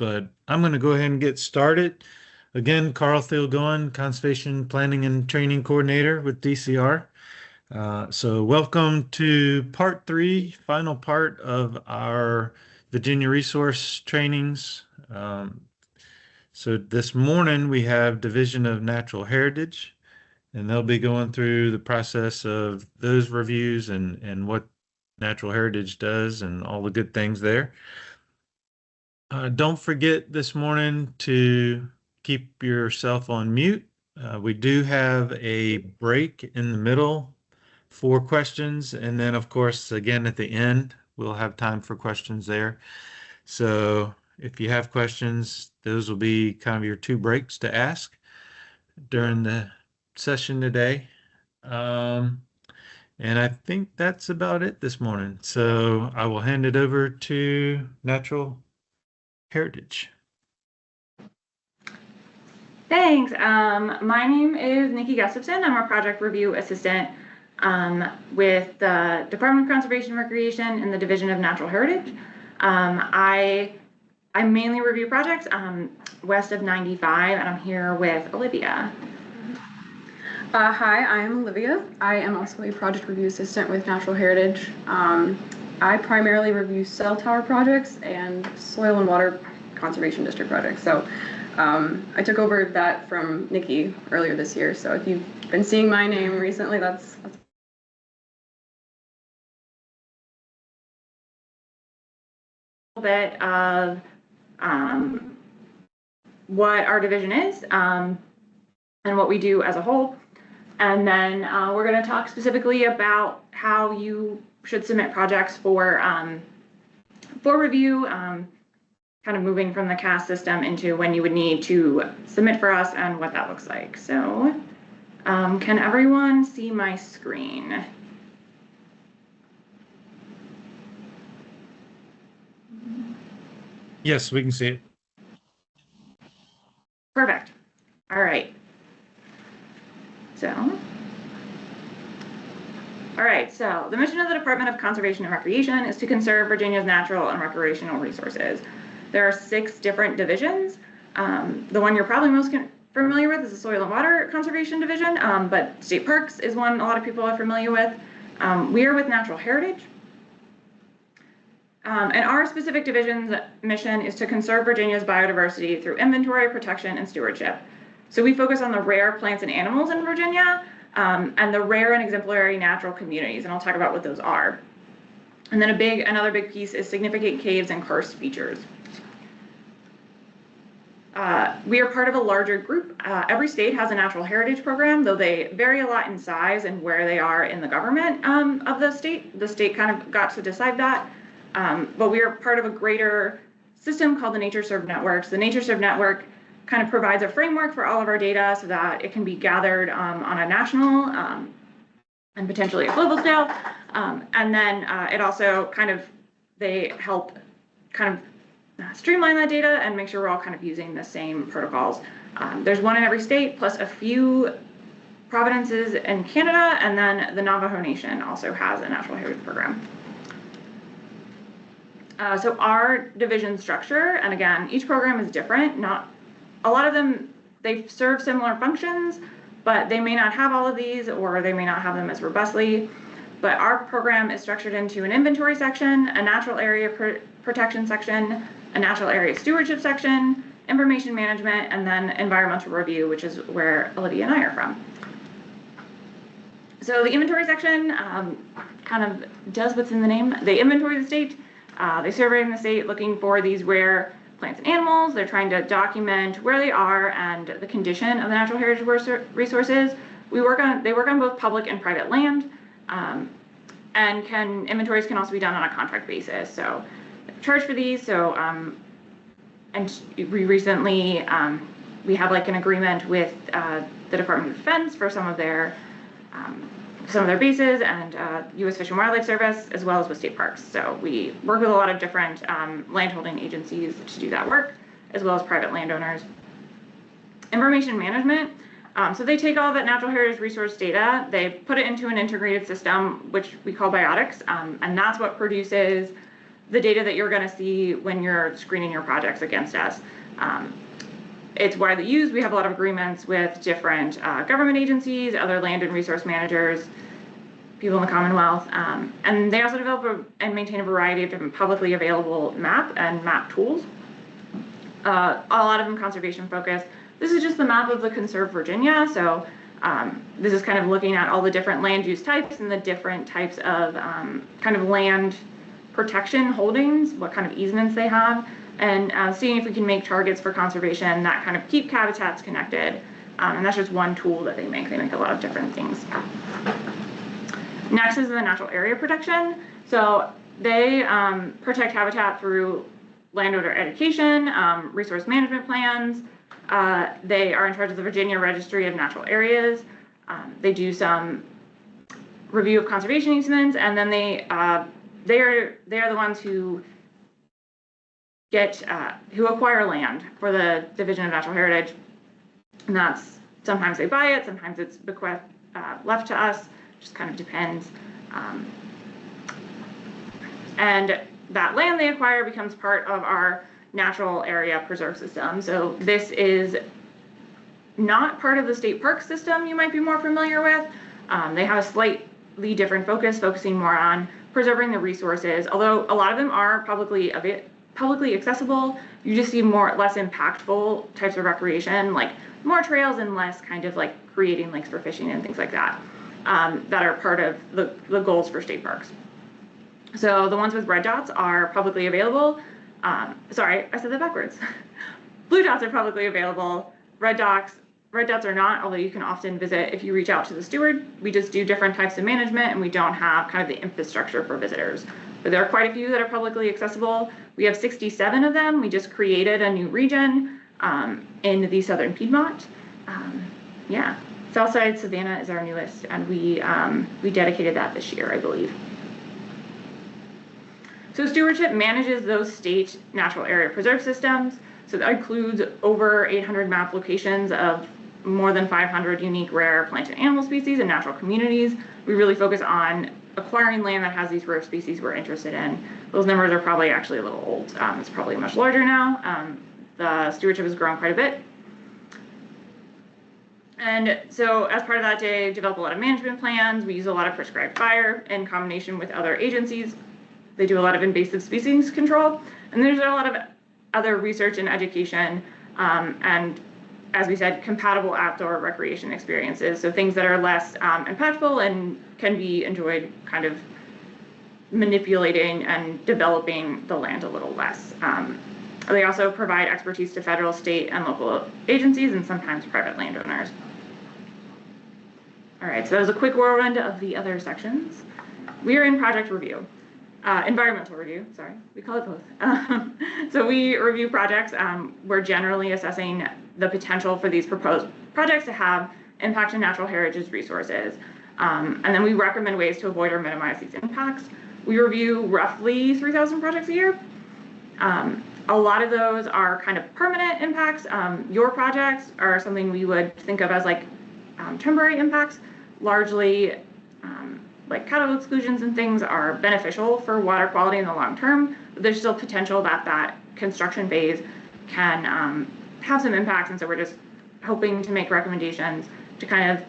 but I'm going to go ahead and get started. Again, Carl Thielgoen, Conservation Planning and Training Coordinator with DCR. So welcome to part 3, final part of our Virginia resource trainings. So this morning we have Division of Natural Heritage, and they'll be going through the process of those reviews and what natural heritage does and all the good things there. Don't forget this morning to keep yourself on mute. We do have a break in the middle for questions, and then of course again at the end we'll have time for questions there. So if you have questions, those will be kind of your 2 breaks to ask during the session today. And I think that's about it this morning. So I will hand it over to Natural Heritage. Thanks. My name is Nikki Gustafson. I'm a project review assistant with the Department of Conservation and Recreation in the Division of Natural Heritage. I mainly review projects west of 95, and I'm here with Olivia. Hi, I'm Olivia. I am also a project review assistant with Natural Heritage. I primarily review cell tower projects and soil and water conservation district projects. So I took over that from Nikki earlier this year. So if you've been seeing my name recently, that's a little bit of what our division is and what we do as a whole. And then we're going to talk specifically about how you should submit projects for review, kind of moving from the CAS system into when you would need to submit for us and what that looks like. So can everyone see my screen? Yes, we can see it. Perfect. All right. So the mission of the Department of Conservation and Recreation is to conserve Virginia's natural and recreational resources. There are 6 different divisions. The one you're probably most familiar with is the Soil and Water Conservation Division, but State Parks is one a lot of people are familiar with. We are with Natural Heritage. And our specific division's mission is to conserve Virginia's biodiversity through inventory, protection, and stewardship. So we focus on the rare plants and animals in Virginia and the rare and exemplary natural communities, and I'll talk about what those are. And then another big piece is significant caves and karst features. We are part of a larger group. Every state has a natural heritage program, though they vary a lot in size and where they are in the government of the state. The state kind of got to decide that, but we are part of a greater system called the NatureServe Network. So the NatureServe Network kind of provides a framework for all of our data so that it can be gathered on a national and potentially a global scale. And then it also they help kind of streamline that data and make sure we're all kind of using the same protocols. There's one in every state, plus a few provinces in Canada, and then the Navajo Nation also has a natural heritage program. So our division structure, and again, each program is different. A lot of them, they serve similar functions, but they may not have all of these, or they may not have them as robustly. But our program is structured into an inventory section, a natural area protection section, a natural area stewardship section, information management, and then environmental review, which is where Olivia and I are from. So the inventory section kind of does what's in the name. They inventory the state. They survey the state looking for these rare plants and animals. They're trying to document where they are and the condition of the natural heritage resources. They work on both public and private land, and inventories can also be done on a contract basis. So charge for these. So and we recently we have like an agreement with the Department of Defense for some of their bases, and U.S. Fish and Wildlife Service, as well as with state parks. So we work with a lot of different landholding agencies to do that work, as well as private landowners. Information management. So they take all that natural heritage resource data, they put it into an integrated system, which we call biotics, and that's what produces the data that you're going to see when you're screening your projects against us. It's widely used. We have a lot of agreements with different government agencies, other land and resource managers, people in the Commonwealth, and they also develop and maintain a variety of different publicly available map tools. A lot of them conservation focused. This is just the map of the conserved Virginia. So this is kind of looking at all the different land use types and the different types of kind of land protection holdings, what kind of easements they have, and seeing if we can make targets for conservation that kind of keep habitats connected. And that's just one tool that they make. They make a lot of different things. Next is the natural area protection. So they protect habitat through landowner education, resource management plans. They are in charge of the Virginia Registry of Natural Areas. They do some review of conservation easements, and then they are the ones who who acquire land for the Division of Natural Heritage. And that's, sometimes they buy it, sometimes it's left to us, just kind of depends. And that land they acquire becomes part of our natural area preserve system. So this is not part of the state park system you might be more familiar with. They have a slightly different focus, focusing more on preserving the resources, although a lot of them are publicly accessible. You just see less impactful types of recreation, like more trails and less kind of like creating lakes for fishing and things like that, that are part of the goals for state parks. So the ones with red dots are publicly available. Sorry, I said that backwards. Blue dots are publicly available. Red dots are not, although you can often visit if you reach out to the steward. We just do different types of management, and we don't have kind of the infrastructure for visitors. But there are quite a few that are publicly accessible. We have 67 of them. We just created a new region in the southern Piedmont. Yeah, Southside Savannah is our newest, and we dedicated that this year, I believe. So stewardship manages those state natural area preserve systems. So that includes over 800 map locations of more than 500 unique rare plant and animal species and natural communities. We really focus on acquiring land that has these rare species we're interested in. Those numbers are probably actually a little old. It's probably much larger now. The stewardship has grown quite a bit. And so as part of that, they develop a lot of management plans. We use a lot of prescribed fire in combination with other agencies. They do a lot of invasive species control, and there's a lot of other research and education, and as we said, compatible outdoor recreation experiences. So things that are less impactful and can be enjoyed kind of manipulating and developing the land a little less. They also provide expertise to federal, state, and local agencies, and sometimes private landowners. All right, so that was a quick whirlwind of the other sections. We are in project review. Environmental review, sorry, we call it both. So we review projects. We're generally assessing the potential for these proposed projects to have impact on natural heritage resources. And then we recommend ways to avoid or minimize these impacts. We review roughly 3,000 projects a year. A lot of those are kind of permanent impacts. Your projects are something we would think of as like temporary impacts, largely like cattle exclusions and things are beneficial for water quality in the long term, but there's still potential that that construction phase can have some impacts, and so we're just hoping to make recommendations to kind of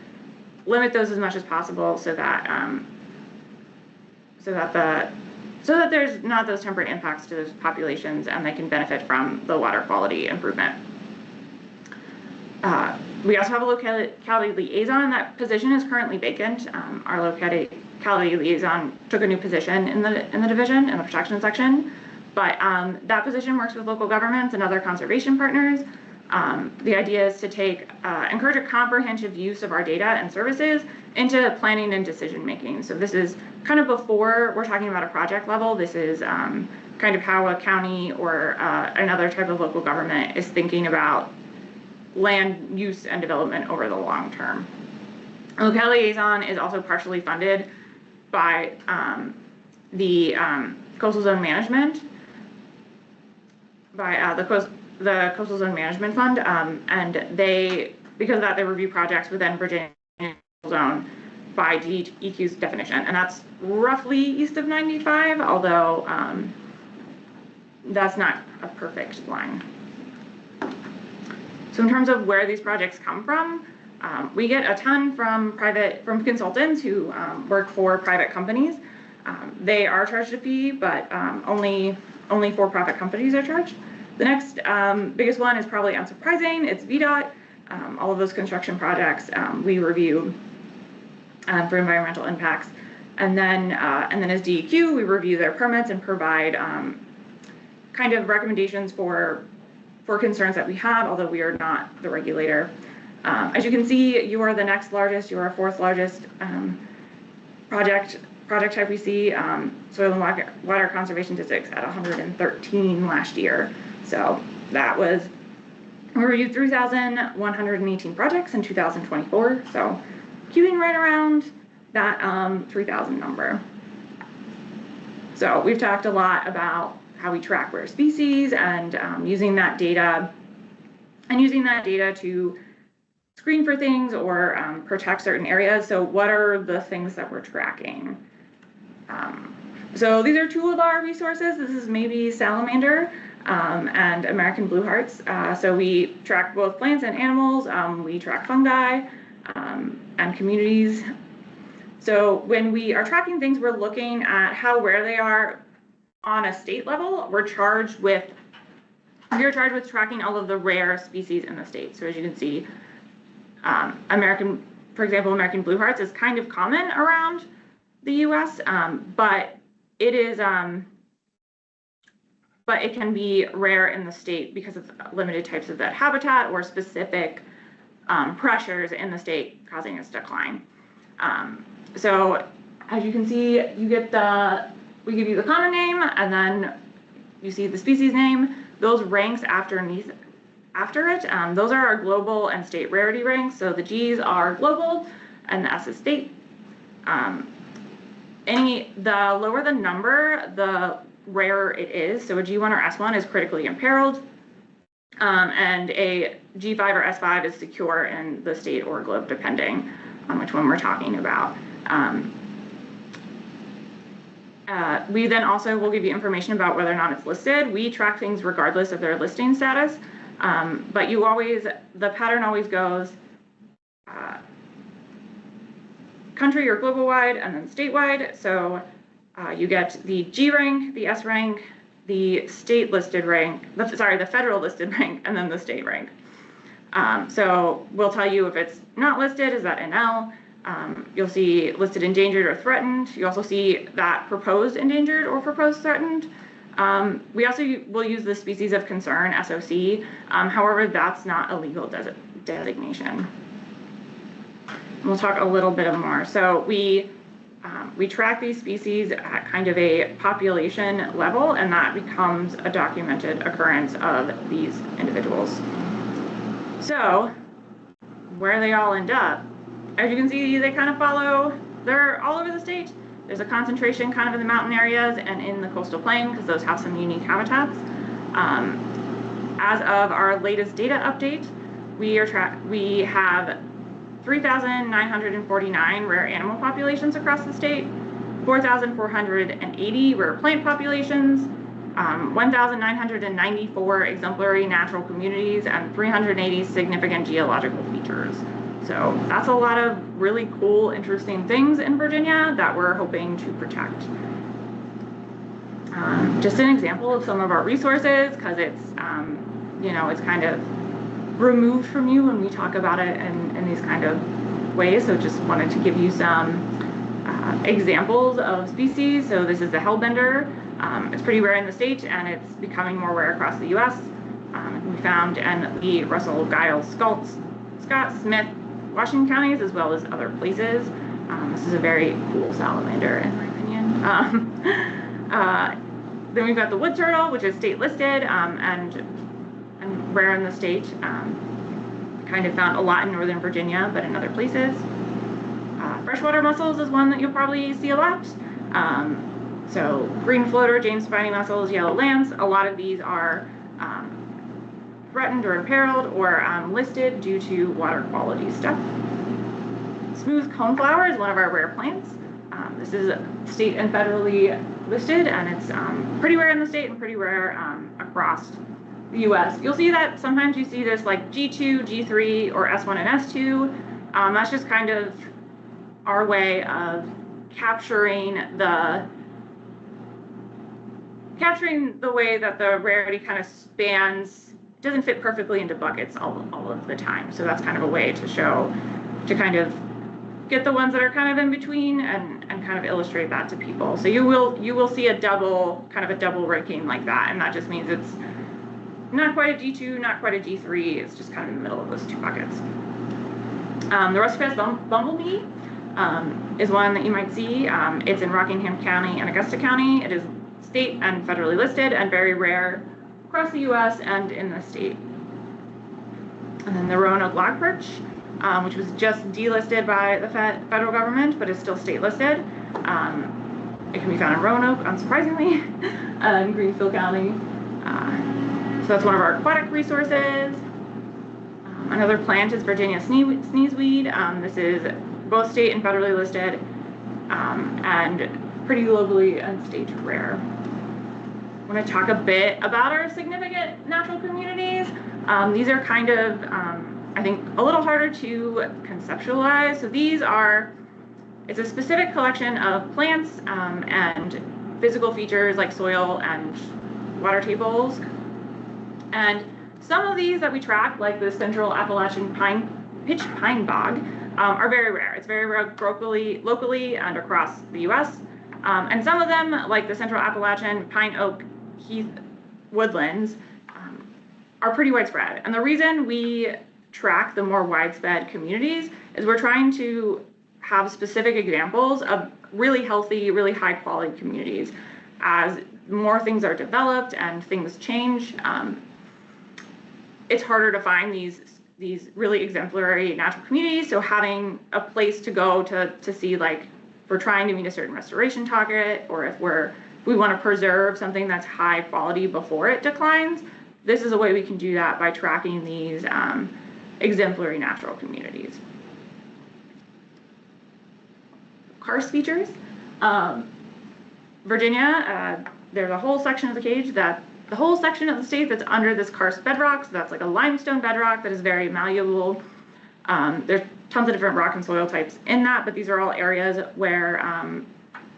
limit those as much as possible, so that there's not those temporary impacts to those populations, and they can benefit from the water quality improvement. We also have a locality liaison. That position is currently vacant. Our locality liaison took a new position in the division, in the protection section, but that position works with local governments and other conservation partners. The idea is to encourage a comprehensive use of our data and services into planning and decision making. So this is kind of before we're talking about a project level. This is kind of how a county or another type of local government is thinking about land use and development over the long term. A locality liaison is also partially funded by the Coastal Zone Management, by the Coastal Zone Management Fund, and because of that, they review projects within Virginia Zone by DEQ's definition, and that's roughly east of 95, although that's not a perfect line. So in terms of where these projects come from, we get a ton from consultants who work for private companies. They are charged a fee, but only for-profit companies are charged. The next biggest one is probably unsurprising. It's VDOT. All of those construction projects we review for environmental impacts, and then as DEQ, we review their permits and provide kind of recommendations for concerns that we have, although we are not the regulator. As you can see, you are the next largest, you are our fourth largest project type we see. Soil and water conservation districts at 113 last year. So that was, we reviewed 3,118 projects in 2024. So queuing right around that 3,000 number. So we've talked a lot about how we track rare species and using that data to screen for things or protect certain areas. So what are the things that we're tracking? So these are two of our resources. This is maybe salamander and American blue hearts. So we track both plants and animals. We track fungi and communities. So when we are tracking things, we're looking at how rare they are on a state level. We are charged with tracking all of the rare species in the state. So as you can see, for example, American blue hearts is kind of common around the U.S., but it can be rare in the state because of limited types of that habitat or specific pressures in the state causing its decline. So as you can see, we give you the common name, and then you see the species name. Those ranks after it, those are our global and state rarity ranks. So the G's are global and the S is state. The lower the number, the rarer it is. So a G1 or S1 is critically imperiled, and a G5 or S5 is secure in the state or globe, depending on which one we're talking about. We then also will give you information about whether or not it's listed. We track things regardless of their listing status, but the pattern always goes country or global wide and then statewide. So you get the G rank, the S rank, the state listed rank, the federal listed rank, and then the state rank. So we'll tell you if it's not listed, is that NL? You'll see listed endangered or threatened. You also see that proposed endangered or proposed threatened. We also will use the species of concern, SOC. However, that's not a legal designation. We'll talk a little bit more. So we track these species at kind of a population level, and that becomes a documented occurrence of these individuals. So where they all end up, as you can see, they kind of they're all over the state. There's a concentration kind of in the mountain areas and in the coastal plain because those have some unique habitats. As of our latest data update, we have 3,949 rare animal populations across the state, 4,480 rare plant populations, 1,994 exemplary natural communities, and 380 significant geological features. So that's a lot of really cool, interesting things in Virginia that we're hoping to protect. Just an example of some of our resources, because it's, it's kind of removed from you when we talk about it in these kind of ways. So just wanted to give you some examples of species. So this is the hellbender. It's pretty rare in the state, and it's becoming more rare across the U.S. We found in the Russell, Giles, Scott, Smith, Washington counties, as well as other places. This is a very cool salamander, in my opinion. Then we've got the wood turtle, which is state listed and rare in the state. Kind of found a lot in Northern Virginia, but in other places. Freshwater mussels is one that you'll probably see a lot. So green floater, James spiny mussels, yellow lance, a lot of these are threatened or imperiled or listed due to water quality stuff. Smooth coneflower is one of our rare plants. This is state and federally listed, and it's pretty rare in the state and pretty rare across the US. You'll see that sometimes you see this like G2, G3, or S1 and S2. That's just kind of our way of capturing the way that the rarity kind of spans, doesn't fit perfectly into buckets all of the time. So that's kind of a way to show, to kind of get the ones that are kind of in between and kind of illustrate that to people. So you will see a double ranking like that, and that just means it's not quite a G2, not quite a G3, it's just kind of in the middle of those two buckets. The Rusty-Fast Bumblebee is one that you might see. It's in Rockingham County and Augusta County. It is state and federally listed and very rare across the US and in the state. And then the Roanoke Logperch, which was just delisted by the federal government, but is still state listed. It can be found in Roanoke, unsurprisingly, in Greenfield County. So that's one of our aquatic resources. Another plant is Virginia sneezeweed. This is both state and federally listed, and pretty globally and state rare. I want to talk a bit about our significant natural communities. These are kind of, I think, a little harder to conceptualize. So it's a specific collection of plants and physical features like soil and water tables. And some of these that we track, like the Central Appalachian pitch pine bog, are very rare. It's very rare locally and across the US. And some of them, like the Central Appalachian pine oak heath woodlands, are pretty widespread. And the reason we track the more widespread communities is we're trying to have specific examples of really healthy, really high quality communities. As more things are developed and things change, it's harder to find these really exemplary natural communities. So having a place to go to see, like, if we're trying to meet a certain restoration target, or if we want to preserve something that's high quality before it declines, this is a way we can do that by tracking these exemplary natural communities. Karst features. Virginia, there's a whole section of the whole section of the state that's under this karst bedrock. So that's like a limestone bedrock that is very malleable. There's tons of different rock and soil types in that, but these are all areas where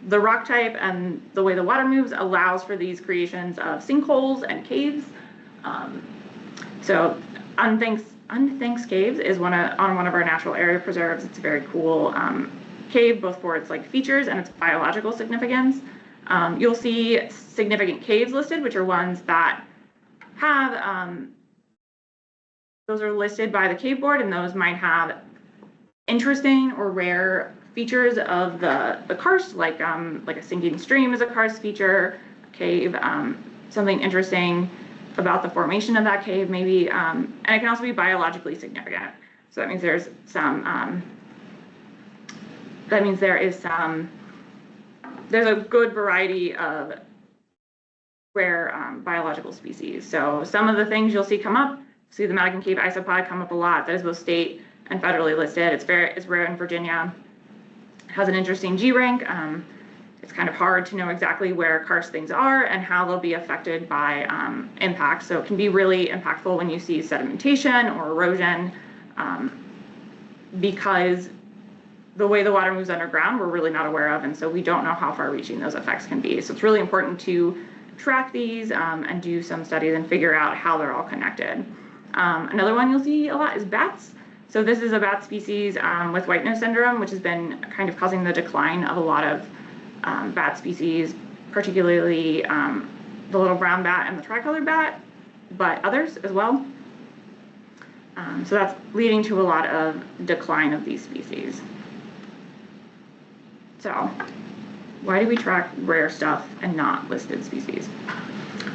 the rock type and the way the water moves allows for these creations of sinkholes and caves. So Unthanks Caves is on one of our natural area preserves. It's a very cool cave, both for its like features and its biological significance. You'll see significant caves listed, which are ones that have, those are listed by the cave board, and those might have interesting or rare features of the karst, like a sinking stream is a karst feature, cave, something interesting about the formation of that cave maybe, and it can also be biologically significant. So that means there's there's a good variety of rare biological species. So some of the things you'll see come up, see the Madigan Cave isopod come up a lot. That is both state and federally listed. It's rare in Virginia. It has an interesting G rank. It's kind of hard to know exactly where karst things are and how they'll be affected by impact. So it can be really impactful when you see sedimentation or erosion, because the way the water moves underground, we're really not aware of, and so we don't know how far-reaching those effects can be. So it's really important to track these and do some studies and figure out how they're all connected. Another one you'll see a lot is bats. So this is a bat species with white nose syndrome, which has been kind of causing the decline of a lot of bat species, particularly the little brown bat and the tricolored bat, but others as well. So that's leading to a lot of decline of these species. So why do we track rare stuff and not listed species?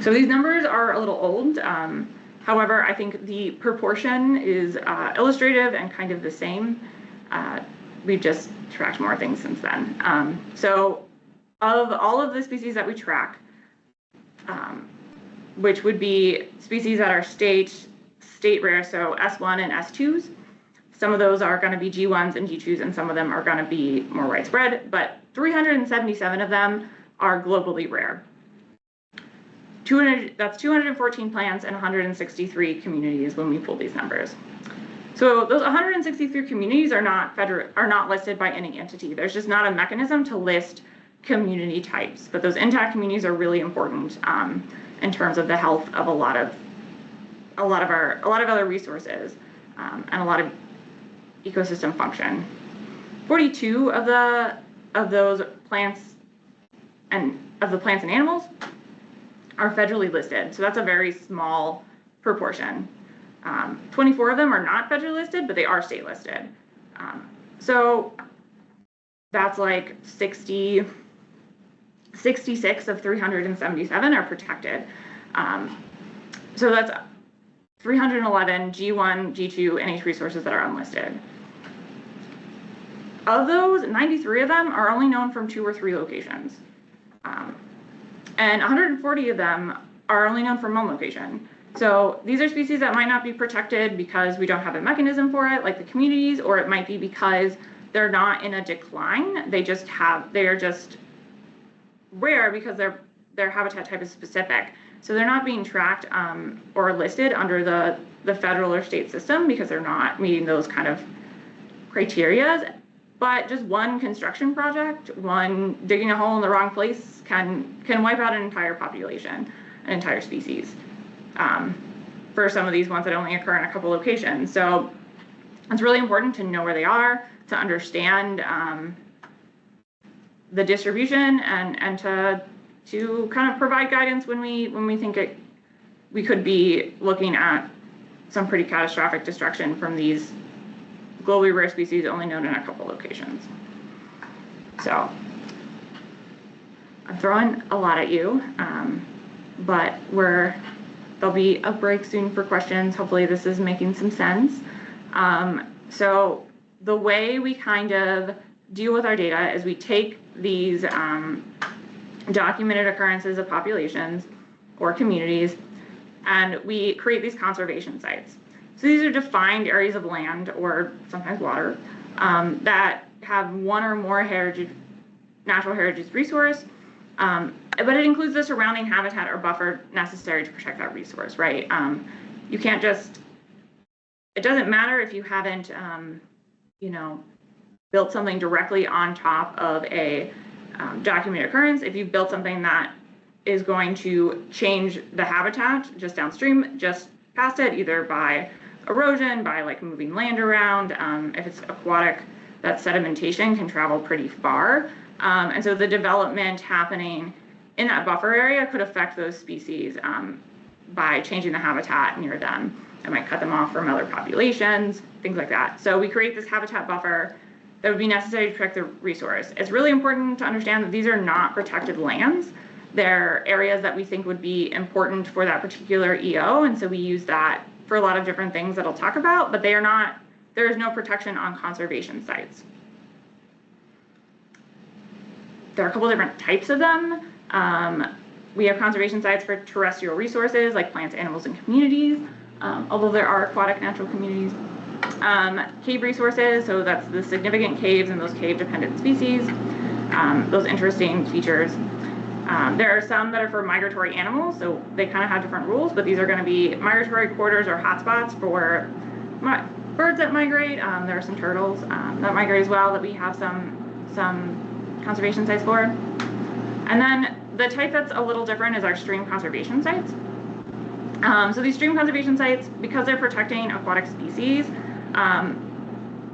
So these numbers are a little old. However, I think the proportion is illustrative and kind of the same. We've just tracked more things since then. So of all of the species that we track, which would be species that are state rare, so S1 and S2s, some of those are going to be G1s and G2s, and some of them are going to be more widespread, but 377 of them are globally rare. That's 214 plants and 163 communities when we pull these numbers. So those 163 communities are not listed by any entity. There's just not a mechanism to list community types, but those intact communities are really important in terms of the health of a lot of other resources and a lot of ecosystem function. 42 of those plants and animals are federally listed, so that's a very small proportion. 24 of them are not federally listed, but they are state listed. So that's like 66 of 377 are protected. So that's 311 G1, G2 NH resources that are unlisted. Of those, 93 of them are only known from 2 or 3 locations. And 140 of them are only known from 1 location. So these are species that might not be protected because we don't have a mechanism for it, like the communities, or it might be because they're not in a decline. They are just rare because their habitat type is specific. So they're not being tracked or listed under the federal or state system because they're not meeting those kind of criteria. But just one construction project, one digging a hole in the wrong place can wipe out an entire population, an entire species. For some of these ones that only occur in a couple locations. So it's really important to know where they are, to understand the distribution, and to kind of provide guidance when we think we could be looking at some pretty catastrophic destruction from these globally rare species only known in a couple locations. So I'm throwing a lot at you, but there'll be a break soon for questions. Hopefully this is making some sense. So the way we kind of deal with our data is we take these documented occurrences of populations or communities, and we create these conservation sites. So these are defined areas of land, or sometimes water, that have one or more natural heritage resource, but it includes the surrounding habitat or buffer necessary to protect that resource, right? You can't it doesn't matter if you haven't, built something directly on top of a documented occurrence. If you've built something that is going to change the habitat just downstream, just past it, either by erosion, by like moving land around, if it's aquatic, that sedimentation can travel pretty far. And so the development happening in that buffer area could affect those species by changing the habitat near them. It might cut them off from other populations, things like that. So we create this habitat buffer that would be necessary to protect the resource. It's really important to understand that these are not protected lands. They're areas that we think would be important for that particular EO, and so we use that for a lot of different things that I'll talk about, but there is no protection on conservation sites. There are a couple different types of them. We have conservation sites for terrestrial resources like plants, animals, and communities, although there are aquatic natural communities. Cave resources, so that's the significant caves and those cave-dependent species, those interesting features. There are some that are for migratory animals, so they kind of have different rules, but these are going to be migratory corridors or hotspots for birds that migrate. There are some turtles that migrate as well that we have some conservation sites for. And then the type that's a little different is our stream conservation sites. So these stream conservation sites, because they're protecting aquatic species,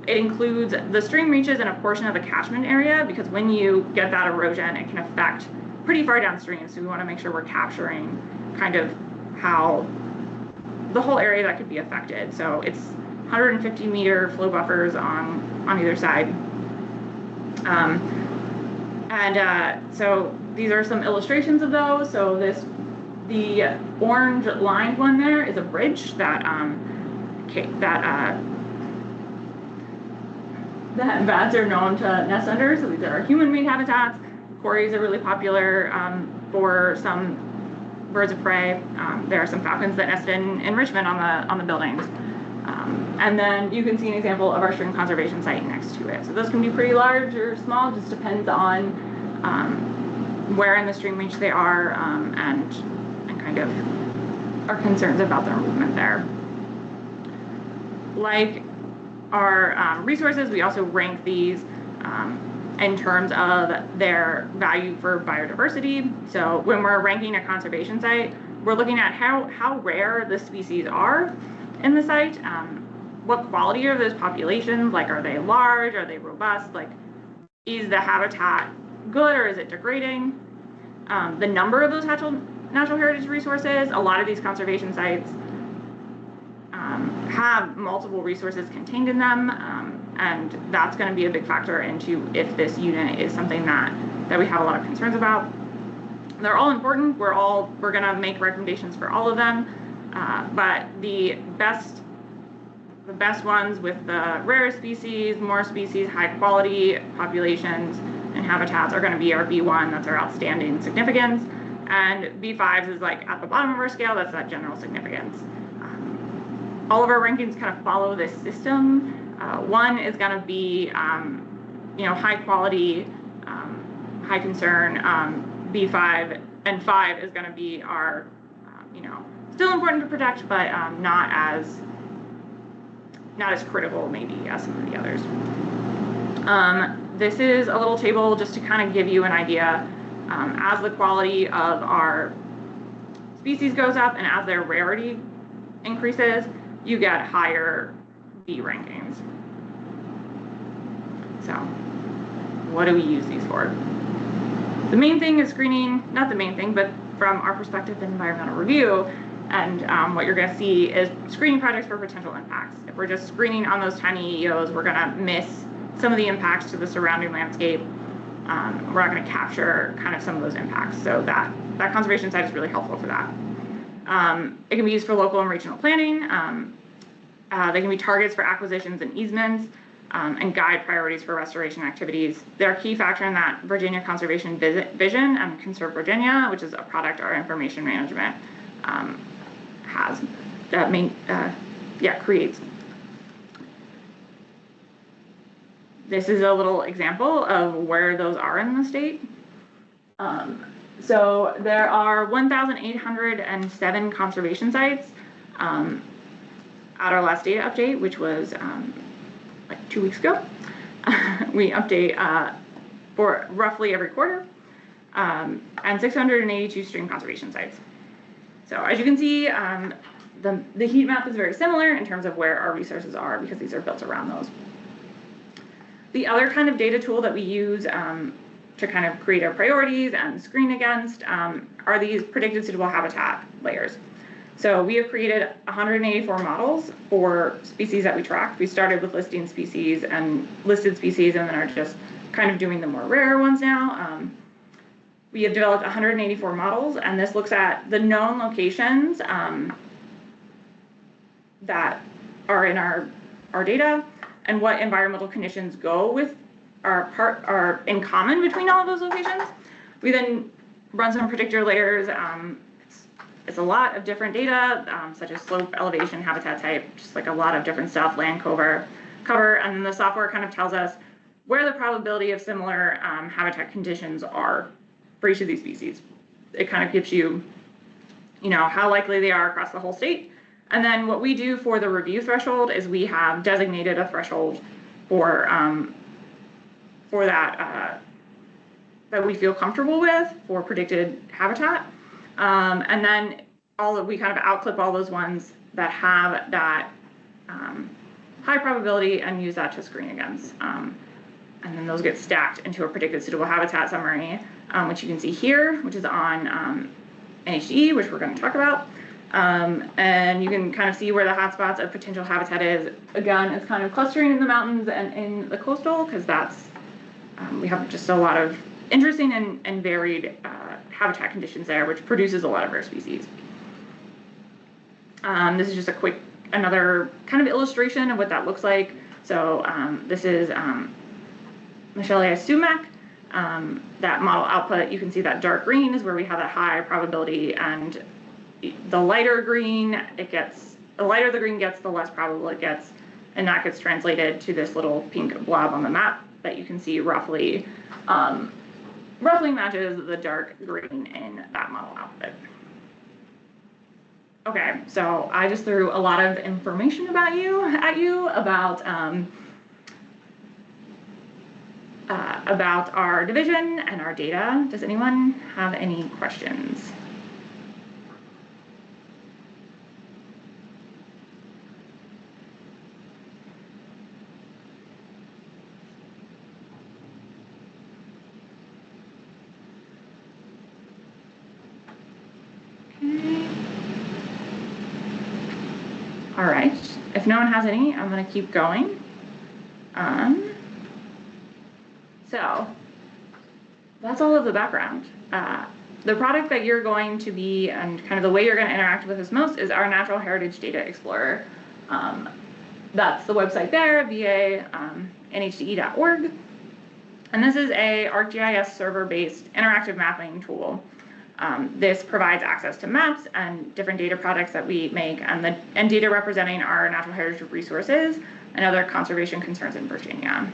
it includes the stream reaches in a portion of the catchment area, because when you get that erosion, it can affect pretty far downstream. So we want to make sure we're capturing kind of how the whole area that could be affected. So it's 150 meter flow buffers on either side. So these are some illustrations of those. So the orange lined one there is a bridge that bats are known to nest under. So these are human-made habitats. Quarries are really popular for some birds of prey. There are some falcons that nest in enrichment on the buildings. And then you can see an example of our stream conservation site next to it. So those can be pretty large or small, just depends on where in the stream range they are, and kind of our concerns about their movement there. Like our resources, we also rank these in terms of their value for biodiversity. So when we're ranking a conservation site, we're looking at how rare the species are in the site, what quality are those populations, like are they large, are they robust, like is the habitat good or is it degrading? The number of those natural heritage resources, a lot of these conservation sites have multiple resources contained in them, and that's going to be a big factor into if this unit is something that we have a lot of concerns about. They're all important. We're going to make recommendations for all of them, but the best ones with the rare species, more species, high quality populations and habitats are going to be our B1, that's our outstanding significance, and B5s is like at the bottom of our scale, that's that general significance. All of our rankings kind of follow this system. 1 is going to be, high quality, high concern. B5 and 5 is going to be our, still important to protect, but not as critical maybe as some of the others. This is a little table just to kind of give you an idea. As the quality of our species goes up and as their rarity increases, you get higher B rankings. So what do we use these for? The main thing is screening, not the main thing, but from our perspective in environmental review, and what you're going to see is screening projects for potential impacts. If we're just screening on those tiny EEOs, we're going to miss some of the impacts to the surrounding landscape. We're not going to capture kind of some of those impacts. So that conservation site is really helpful for that. It can be used for local and regional planning. They can be targets for acquisitions and easements, and guide priorities for restoration activities. They're a key factor in that Virginia Conservation Vision and Conserve Virginia, which is a product our information management creates. This is a little example of where those are in the state. So there are 1,807 conservation sites at our last data update, which was like 2 weeks ago. We update for roughly every quarter, and 682 stream conservation sites. So as you can see, the heat map is very similar in terms of where our resources are because these are built around those. The other kind of data tool that we use to kind of create our priorities and screen against are these predicted suitable habitat layers. So we have created 184 models for species that we tracked. We started with listing species and listed species and then are just kind of doing the more rare ones now. We have developed 184 models, and this looks at the known locations that are in our data and what environmental conditions go with are in common between all of those locations. We then run some predictor layers. It's a lot of different data, such as slope, elevation, habitat type, just like a lot of different stuff, land cover, and then the software kind of tells us where the probability of similar habitat conditions are for each of these species. It kind of gives you, how likely they are across the whole state. And then what we do for the review threshold is we have designated a threshold for that we feel comfortable with for predicted habitat. And then we kind of outclip all those ones that have that high probability and use that to screen against. And then those get stacked into a predicted suitable habitat summary, which you can see here, which is on NHDE, which we're going to talk about. And you can kind of see where the hotspots of potential habitat is. Again, it's kind of clustering in the mountains and in the coastal, because that's, we have just a lot of interesting and varied habitat conditions there, which produces a lot of rare species. This is just another kind of illustration of what that looks like. So this is Michelle Sumac. That model output, you can see that dark green is where we have that high probability, and the lighter green the lighter the green gets, the less probable it gets, and that gets translated to this little pink blob on the map that you can see roughly roughly matches the dark green in that model outfit. Okay, so I just threw a lot of information at you about our division and our data. Does anyone have any questions? Okay. All right, if no one has any, I'm gonna keep going. So that's all of the background. The product that you're going to be, and kind of the way you're going to interact with us most, is our Natural Heritage Data Explorer. That's the website there, NHDE.org. And this is a ArcGIS server-based interactive mapping tool. This provides access to maps and different data products that we make, and data representing our natural heritage resources and other conservation concerns in Virginia.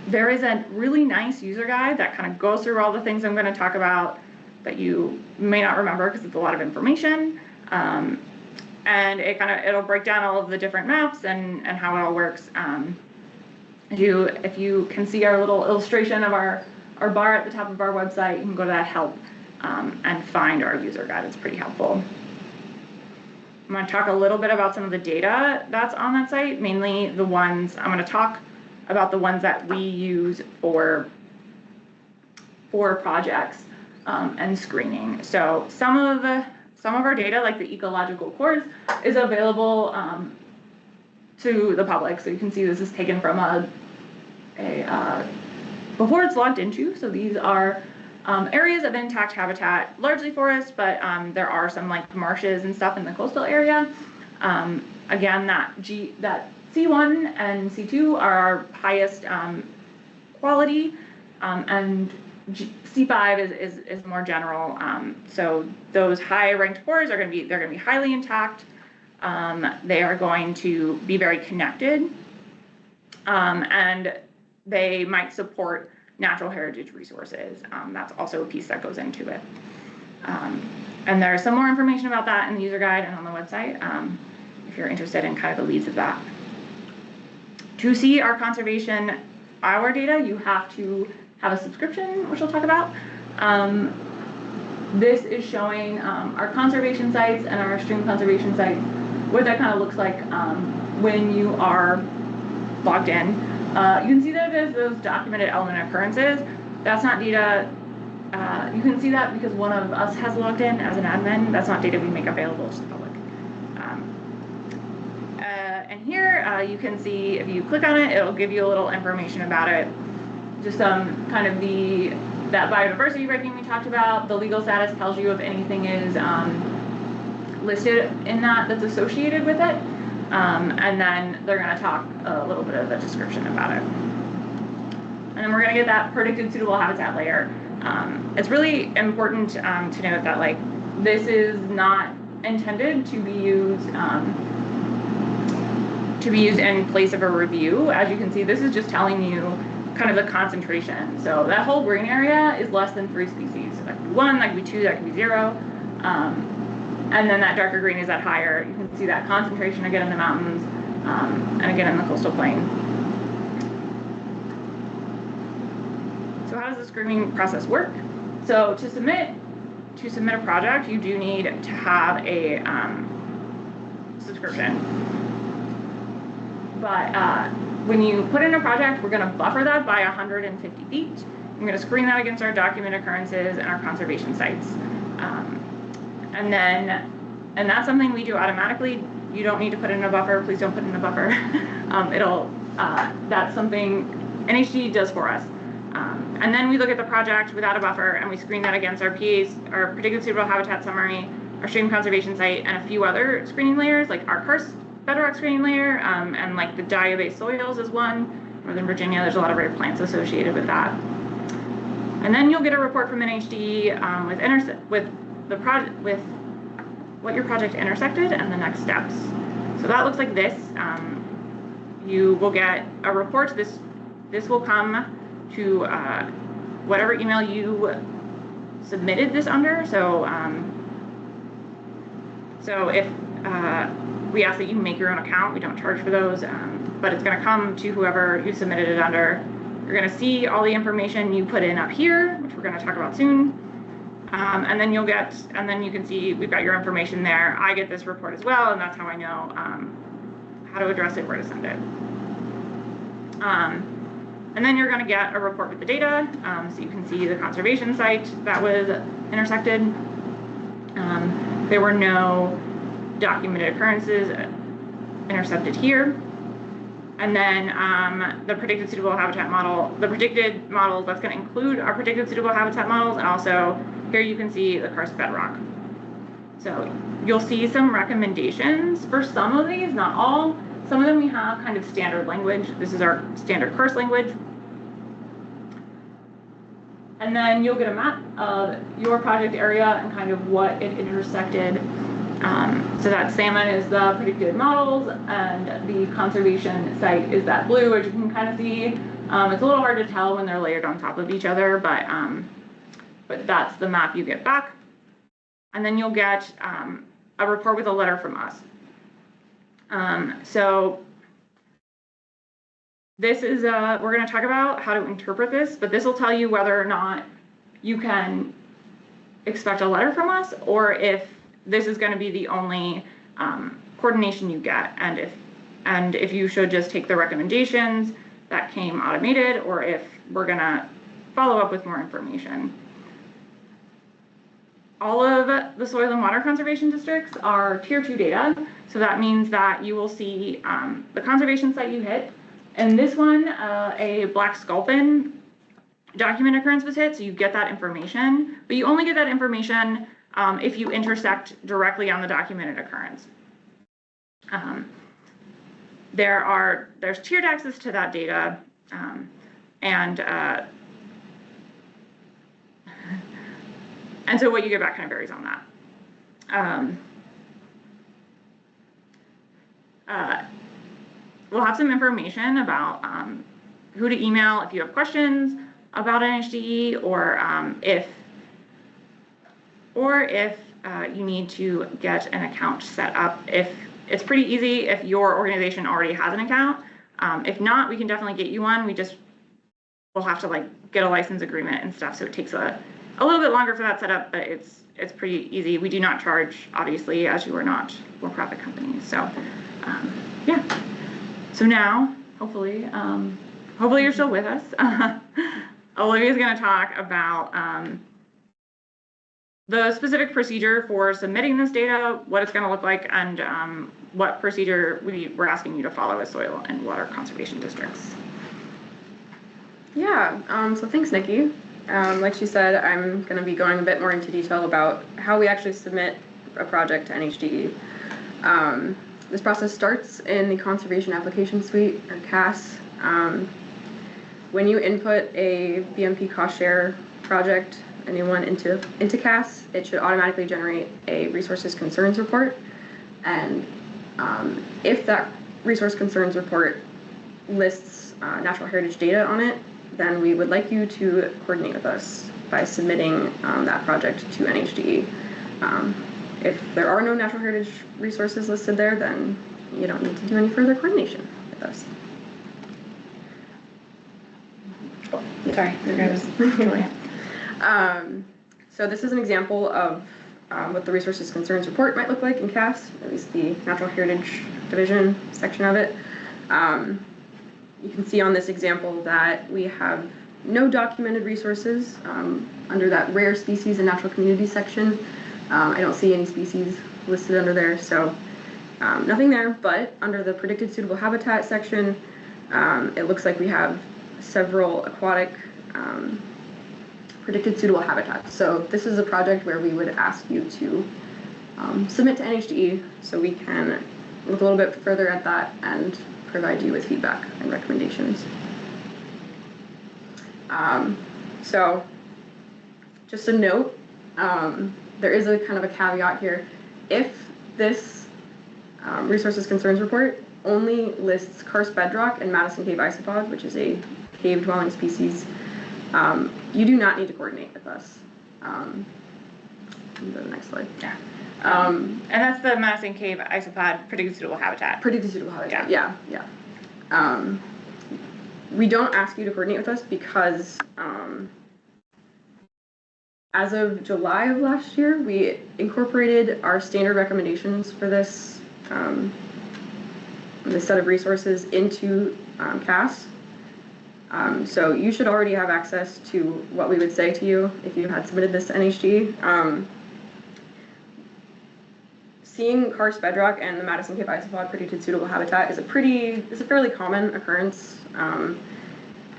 There is a really nice user guide that kind of goes through all the things I'm going to talk about that you may not remember because it's a lot of information. And it'll break down all of the different maps and how it all works. If you can see our little illustration of our bar at the top of our website, you can go to that help and find our user guide. It's pretty helpful. I'm going to talk a little bit about some of the data that's on that site, mainly the ones, I'm going to talk about the ones that we use for projects and screening. So some of our data, like the ecological cores, is available to the public. So you can see this is taken from before it's logged into. So these are areas of intact habitat, largely forest, but there are some like marshes and stuff in the coastal area. Again, that C1 and C2 are our highest quality, and C5 is more general. So those high ranked cores are going to be highly intact. They are going to be very connected, and they might support natural heritage resources. That's also a piece that goes into it. And there's some more information about that in the user guide and on the website if you're interested in kind of the leads of that. To see our conservation hour data, you have to have a subscription, which we'll talk about. This is showing our conservation sites and our stream conservation sites, what that kind of looks like when you are logged in. You can see that there's those documented element occurrences. That's not data, you can see that because one of us has logged in as an admin. That's not data we make available to the public. And here you can see, if you click on it, it'll give you a little information about it. Just some kind of that biodiversity ranking we talked about. The legal status tells you if anything is listed in that's associated with it. And then they're going to talk a little bit of the description about it. And then we're going to get that predicted suitable habitat layer. It's really important to note that this is not intended to be used in place of a review. As you can see, this is just telling you kind of the concentration. So that whole green area is less than 3 species. That could be 1, that could be 2, that could be 0. And then that darker green is that higher. You can see that concentration again in the mountains and again in the coastal plain. So how does the screening process work? So to submit a project, you do need to have a subscription. But when you put in a project, we're going to buffer that by 150 feet. I'm going to screen that against our document occurrences and our conservation sites. And that's something we do automatically. You don't need to put in a buffer. Please don't put in a buffer. That's something NHDE does for us. And then we look at the project without a buffer and we screen that against our PAs, our predicted suitable habitat summary, our stream conservation site, and a few other screening layers like our karst bedrock screening layer, and like the dia-based soils is one. Northern Virginia, there's a lot of rare plants associated with that. And then you'll get a report from NHDE with what your project intersected and the next steps. So that looks like this. You will get a report. This will come to whatever email you submitted this under. So if we ask that you make your own account, we don't charge for those, but it's going to come to whoever you submitted it under. You're going to see all the information you put in up here, which we're going to talk about soon. And then you can see we've got your information there. I get this report as well, and that's how I know how to address it, where to send it. And then you're going to get a report with the data, so you can see the conservation site that was intersected. There were no documented occurrences intercepted here. And then the predicted suitable habitat model, the predicted models, that's going to include our predicted suitable habitat models, and also here you can see the karst bedrock. So you'll see some recommendations for some of these, not all. Some of them we have kind of standard language. This is our standard karst language. And then you'll get a map of your project area and kind of what it intersected. So that salmon is the predicted models, and the conservation site is that blue, which you can kind of see. It's a little hard to tell when they're layered on top of each other, but that's the map you get back. And then you'll get a report with a letter from us. So this is, we're going to talk about how to interpret this, but this will tell you whether or not you can expect a letter from us, or if this is going to be the only coordination you get, and if you should just take the recommendations that came automated, or if we're going to follow up with more information. All of the soil and water conservation districts are tier 2 data, so that means that you will see the conservation site you hit. And this one, a black sculpin document occurrence was hit, so you get that information, but you only get that information if you intersect directly on the documented occurrence. There's tiered access to that data, and so what you get back kind of varies on that. We'll have some information about who to email if you have questions about NHDE, or if you need to get an account set up. If it's pretty easy if your organization already has an account. If not, we can definitely get you one. We'll have to like get a license agreement and stuff, so it takes a little bit longer for that setup, but it's pretty easy. We do not charge, obviously, as you are not for-profit companies. So yeah. So now, hopefully you're still with us. Olivia's going to talk about the specific procedure for submitting this data, what it's going to look like, and what procedure we're asking you to follow as soil and water conservation districts. Yeah, so thanks, Nikki. Like she said, I'm going to be going a bit more into detail about how we actually submit a project to NHDE. This process starts in the Conservation Application Suite, or CAS. When you input a BMP cost share project, a new one, into CAS, it should automatically generate a resources concerns report. And if that resource concerns report lists natural heritage data on it, then we would like you to coordinate with us by submitting that project to NHDE. If there are no natural heritage resources listed there, then you don't need to do any further coordination with us. Oh, sorry, Julia. So this is an example of what the resources concerns report might look like in CAS, at least the natural heritage division section of it. You can see on this example that we have no documented resources under that rare species and natural community section. I don't see any species listed under there, so nothing there, but under the predicted suitable habitat section, it looks like we have several aquatic predicted suitable habitats. So this is a project where we would ask you to submit to NHDE so we can look a little bit further at that and provide you with feedback and recommendations. So just a note, there is a kind of a caveat here. If this resources concerns report only lists karst bedrock and Madison cave isopod, which is a cave dwelling species. You do not need to coordinate with us. Go to the next slide. Yeah. And that's the Madison cave isopod, pretty suitable habitat. Pretty suitable habitat. Yeah. We don't ask you to coordinate with us because as of July of last year, we incorporated our standard recommendations for this set of resources into CAS. So you should already have access to what we would say to you if you had submitted this to NHDE. Seeing karst bedrock and the Madison cave isopod predicted suitable habitat is a fairly common occurrence.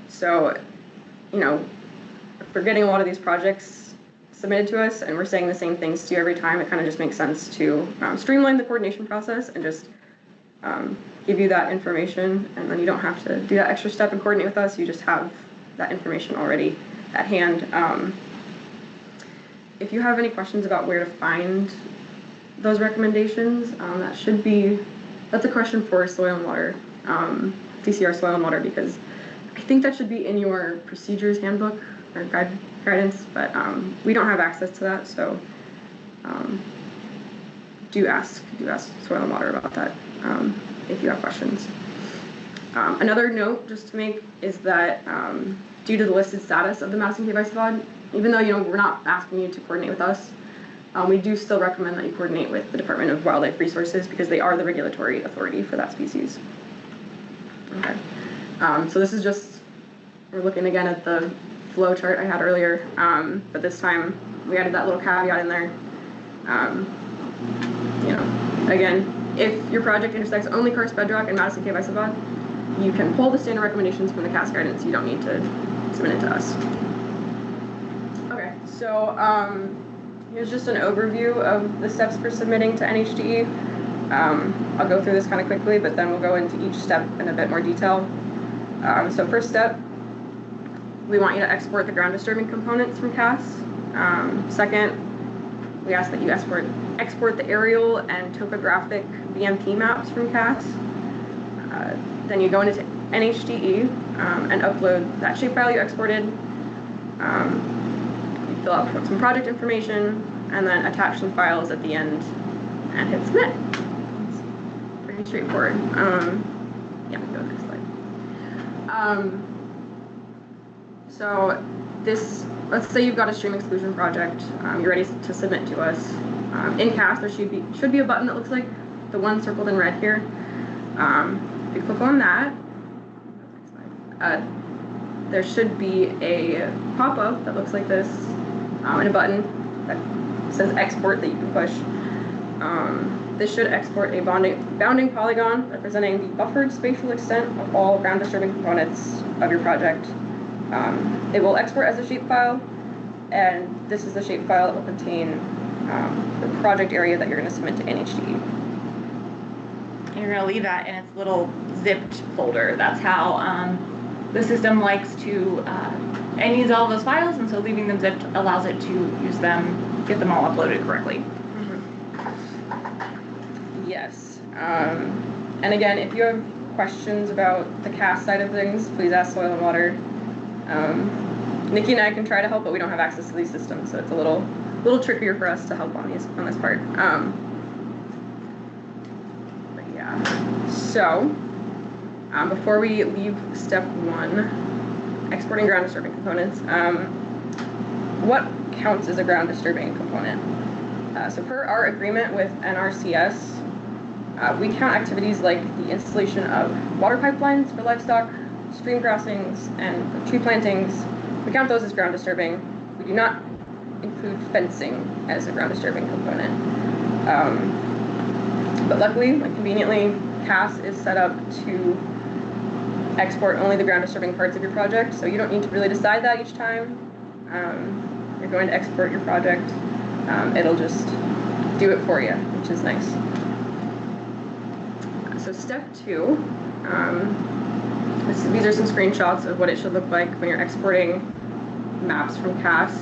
So, you know, if we're getting a lot of these projects submitted to us and we're saying the same things to you every time, it kind of just makes sense to streamline the coordination process and just give you that information, and then you don't have to do that extra step and coordinate with us. You just have that information already at hand. If you have any questions about where to find those recommendations, that's a question for soil and water, DCR soil and water, because I think that should be in your procedures handbook or guidance, but we don't have access to that, so do ask soil and water about that if you have questions. Another note just to make is that due to the listed status of the Madison cave isopod, even though we're not asking you to coordinate with us, we do still recommend that you coordinate with the Department of Wildlife Resources because they are the regulatory authority for that species. Okay, so this is just, we're looking again at the flow chart I had earlier, but this time we added that little caveat in there. Again, if your project intersects only karst bedrock and Madison cave isopod, you can pull the standard recommendations from the CAS guidance. You don't need to submit it to us. Okay, so here's just an overview of the steps for submitting to NHDE. I'll go through this kind of quickly, but then we'll go into each step in a bit more detail. So first step, we want you to export the ground disturbing components from CAS. Second, we ask that you export the aerial and topographic BMP maps from CAS. Then you go into NHDE and upload that shapefile you exported. You fill out some project information and then attach some files at the end and hit submit. It's pretty straightforward. Yeah, go to the next slide. So this, let's say you've got a stream exclusion project, you're ready to submit to us. In CAS, there should be a button that looks like the one circled in red here. If you click on that, there should be a pop-up that looks like this, and a button that says export that you can push. This should export a bounding polygon representing the buffered spatial extent of all ground disturbing components of your project. It will export as a shapefile, and this is the shapefile that will contain the project area that you're going to submit to NHDE. And you're going to leave that in its little zipped folder. That's how the system likes to, it needs all those files, and so leaving them zipped allows it to use them, get them all uploaded correctly. Mm-hmm. Yes. And again, if you have questions about the CAS side of things, please ask Soil and Water. Nikki and I can try to help, but we don't have access to these systems, so it's a little trickier for us to help on this part. But yeah. So before we leave step one, exporting ground disturbing components, what counts as a ground disturbing component? So per our agreement with NRCS, we count activities like the installation of water pipelines for livestock, stream crossings, and tree plantings. We count those as ground disturbing. We do not include fencing as a ground disturbing component. But luckily, conveniently, CAS is set up to export only the ground disturbing parts of your project, so you don't need to really decide that each time you're going to export your project. It'll just do it for you, which is nice. So step two, these are some screenshots of what it should look like when you're exporting maps from CAS.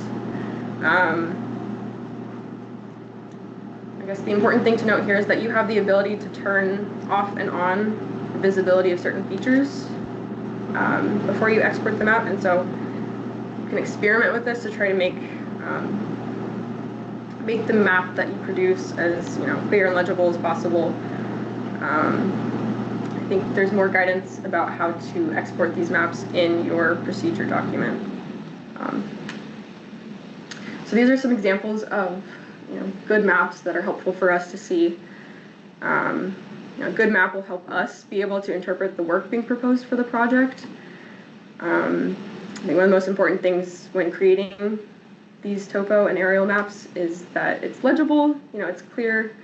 I guess the important thing to note here is that you have the ability to turn off and on the visibility of certain features before you export them out, and so you can experiment with this to try to make the map that you produce as clear and legible as possible. I think there's more guidance about how to export these maps in your procedure document. So these are some examples of good maps that are helpful for us to see. A good map will help us be able to interpret the work being proposed for the project. I think one of the most important things when creating these topo and aerial maps is that it's legible, it's clear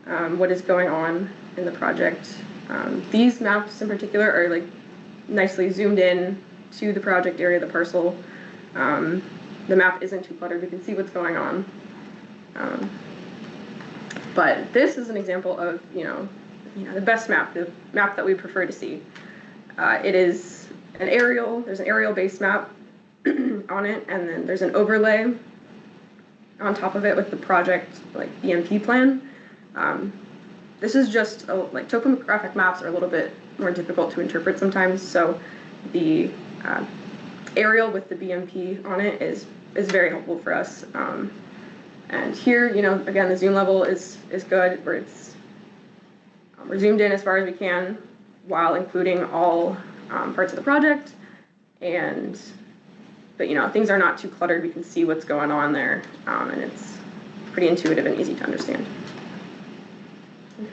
what is going on in the project. These maps in particular are like nicely zoomed in to the project area, the parcel. The map isn't too cluttered, we can see what's going on. But this is an example of the best map, the map that we prefer to see. It is an aerial, there's an aerial base map on it, and then there's an overlay on top of it with the project BMP plan. This is just topographic maps are a little bit more difficult to interpret sometimes, so the aerial with the BMP on it is very helpful for us. And here, again, the zoom level is good, where we're zoomed in as far as we can while including all parts of the project. But things are not too cluttered. We can see what's going on there, and it's pretty intuitive and easy to understand.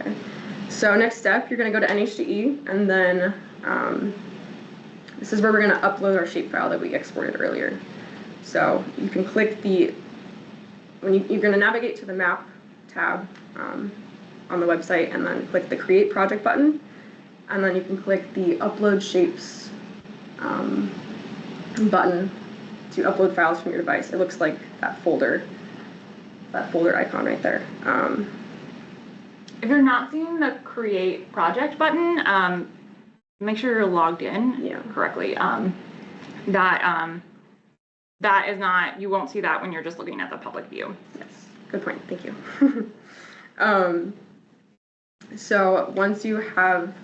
Okay, so next step, you're going to go to NHDE, and then this is where we're going to upload our shapefile that we exported earlier. So you can click you're going to navigate to the map tab on the website, and then click the Create Project button, and then you can click the Upload Shapes button to upload files from your device. It looks like that folder icon right there. If you're not seeing the Create Project button, make sure you're logged in correctly. That is not, you won't see that when you're just looking at the public view. Yes, good point, thank you. So once you have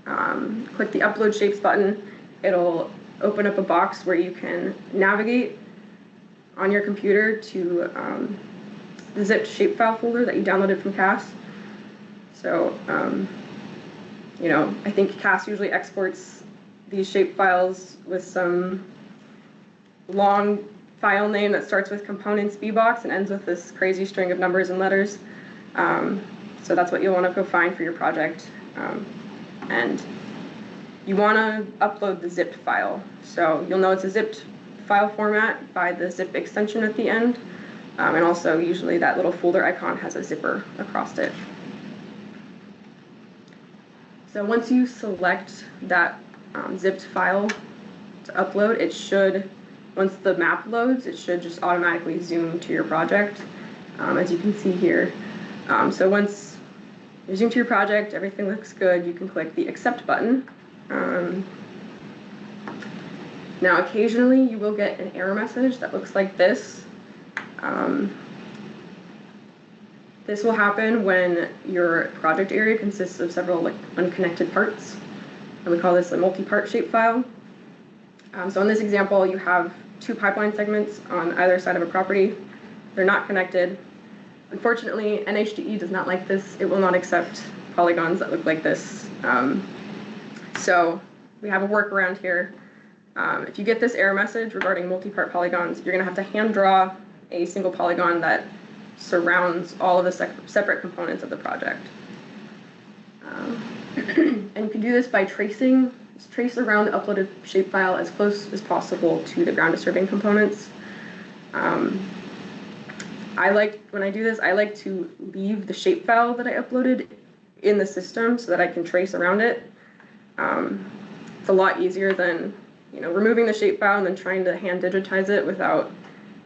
clicked the Upload Shapes button, it'll open up a box where you can navigate on your computer to the zipped shapefile folder that you downloaded from CAS. So, I think CAS usually exports these shapefiles with some long file name that starts with components bbox and ends with this crazy string of numbers and letters. So that's what you'll want to go find for your project. And you want to upload the zipped file. So you'll know it's a zipped file format by the zip extension at the end. And also usually that little folder icon has a zipper across it. So once you select that zipped file to upload, it should, once the map loads, it should just automatically zoom to your project, as you can see here. So once you zoom to your project, everything looks good, you can click the Accept button. Now occasionally you will get an error message that looks like this. This will happen when your project area consists of several unconnected parts, and we call this a multi-part shapefile. So in this example, you have two pipeline segments on either side of a property. They're not connected. Unfortunately, NHDE does not like this. It will not accept polygons that look like this. So we have a workaround here. If you get this error message regarding multi-part polygons, you're going to have to hand draw a single polygon that surrounds all of the separate components of the project. And you can do this by trace around the uploaded shapefile as close as possible to the ground disturbing components. When I do this, I like to leave the shapefile that I uploaded in the system so that I can trace around it. It's a lot easier than removing the shapefile and then trying to hand digitize it without,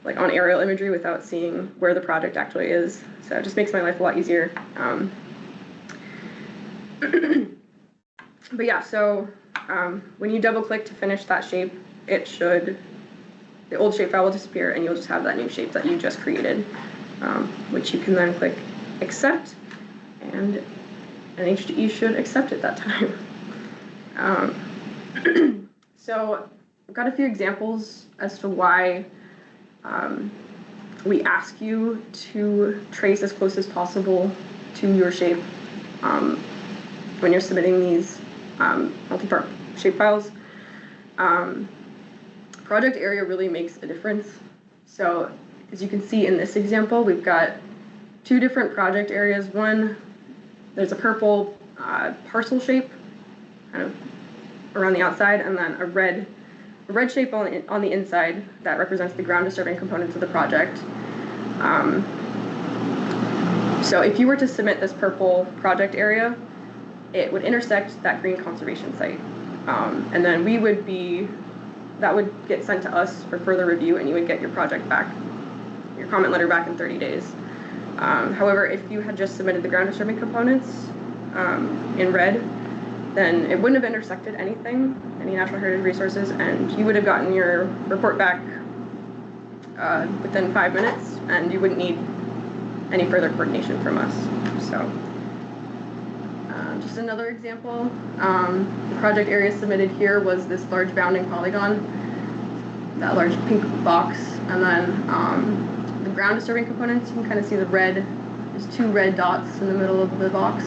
on aerial imagery, without seeing where the project actually is. So it just makes my life a lot easier. But yeah, so when you double click to finish that shape, the old shapefile will disappear and you'll just have that new shape that you just created. which you can then click accept, and NHDE should accept at that time. So I've got a few examples as to why we ask you to trace as close as possible to your shape when you're submitting these multi-part shapefiles. Project area really makes a difference. So as you can see in this example, we've got two different project areas. One, there's a purple parcel shape kind of around the outside, and then a red shape on the inside that represents the ground disturbing components of the project. So if you were to submit this purple project area, it would intersect that green conservation site. And then that would get sent to us for further review, and you would get your project back, your comment letter back in 30 days. However, if you had just submitted the ground disturbing components in red, then it wouldn't have intersected any natural heritage resources, and you would have gotten your report back within 5 minutes, and you wouldn't need any further coordination from us. So just another example, the project area submitted here was this large bounding polygon, that large pink box, and then the ground disturbing components, you can kind of see there's two red dots in the middle of the box.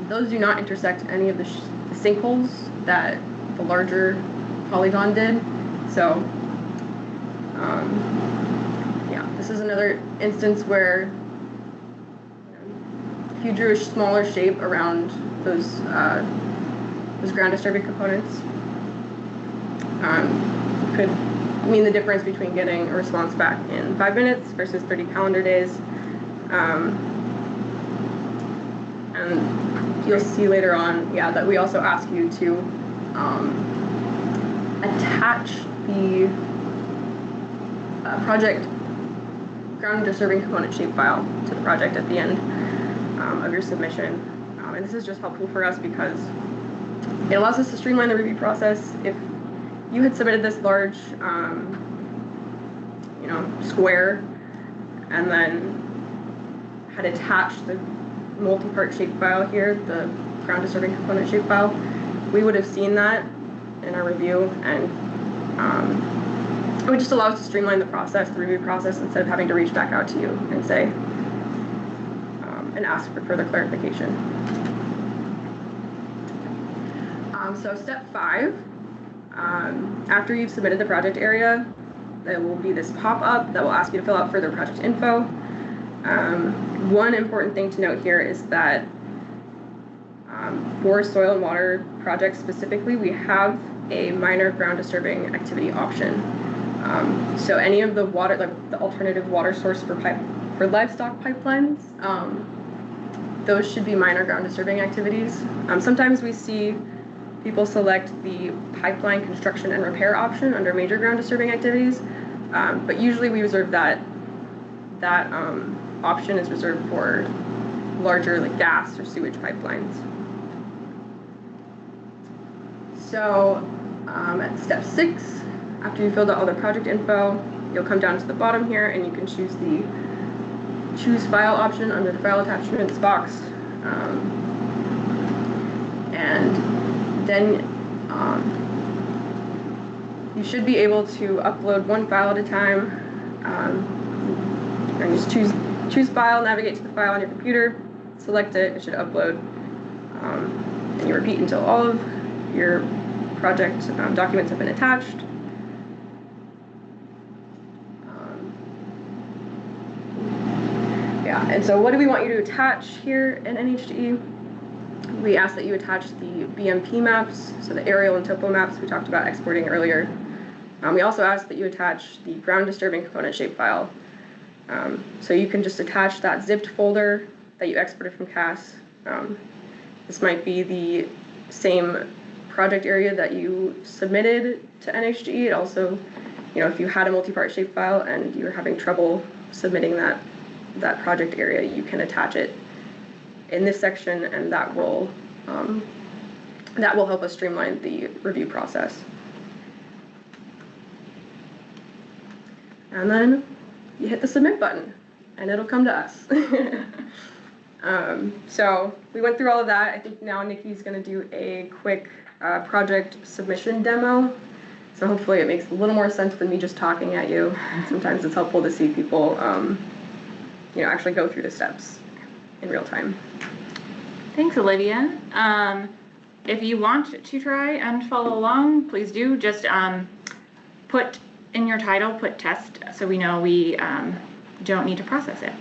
Those do not intersect any of the sinkholes that the larger polygon did. So yeah, this is another instance where if you drew a smaller shape around those ground disturbing components, could mean the difference between getting a response back in 5 minutes versus 30 calendar days. And you'll see later on, yeah, that we also ask you to attach the project ground disturbing component shapefile to the project at the end of your submission. And this is just helpful for us because it allows us to streamline the review process. If you had submitted this large, square, and then had attached the multi-part shapefile here, the ground disturbing component shapefile, we would have seen that in our review, and it would just allow us to streamline the review process, instead of having to reach back out to you and say, and ask for further clarification. So step 5, after you've submitted the project area, there will be this pop-up that will ask you to fill out further project info. One important thing to note here is that for soil and water projects specifically, we have a minor ground disturbing activity option. So any of the water, like the alternative water source for livestock pipelines, those should be minor ground disturbing activities. Sometimes we see people select the pipeline construction and repair option under major ground disturbing activities, but usually we reserve that option is reserved for larger like gas or sewage pipelines. So at step 6, after you filled out all the project info, you'll come down to the bottom here and you can choose the choose file option under the file attachments box. And then you should be able to upload one file at a time. And just choose file, navigate to the file on your computer, select it, it should upload. And you repeat until all of your project documents have been attached. Yeah, and so what do we want you to attach here in NHDE? We ask that you attach the BMP maps, so the aerial and topo maps we talked about exporting earlier. We also ask that you attach the ground disturbing component shapefile. So you can just attach that zipped folder that you exported from CAS. This might be the same project area that you submitted to NHDE. It also, if you had a multi-part shapefile and you're having trouble submitting that project area, you can attach it in this section, and that will help us streamline the review process. And then you hit the submit button. and it'll come to us. So we went through all of that. I think now Nikki's going to do a quick project submission demo. So hopefully it makes a little more sense than me just talking at you. Sometimes it's helpful to see people, actually go through the steps in real time. Thanks, Olivia. If you want to try and follow along, please do. Just put in your title, put test, so we know we don't need to process it.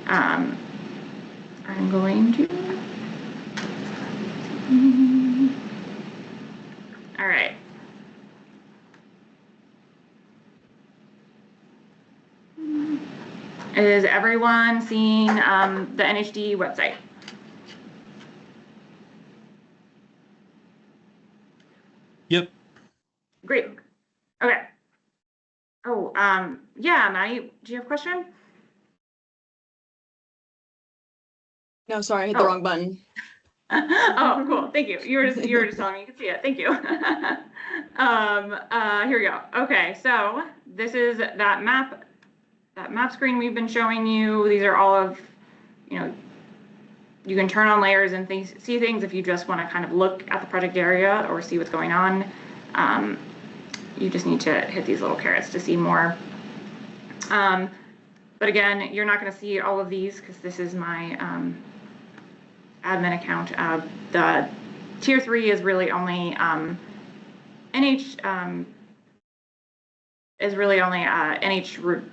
I'm going to. All right. Is everyone seeing the NHDE website? Yep. Great. Okay. Oh, yeah, Maddie, do you have a question? No, sorry, I hit the wrong button. Oh, cool. Thank you. You were just telling me you could see it. Thank you. Here we go. Okay, so this is that map screen we've been showing you. These are all of, you can turn on layers and see things if you just want to kind of look at the project area or see what's going on. You just need to hit these little carrots to see more. But again, you're not going to see all of these because this is my admin account. The tier 3 is really only NH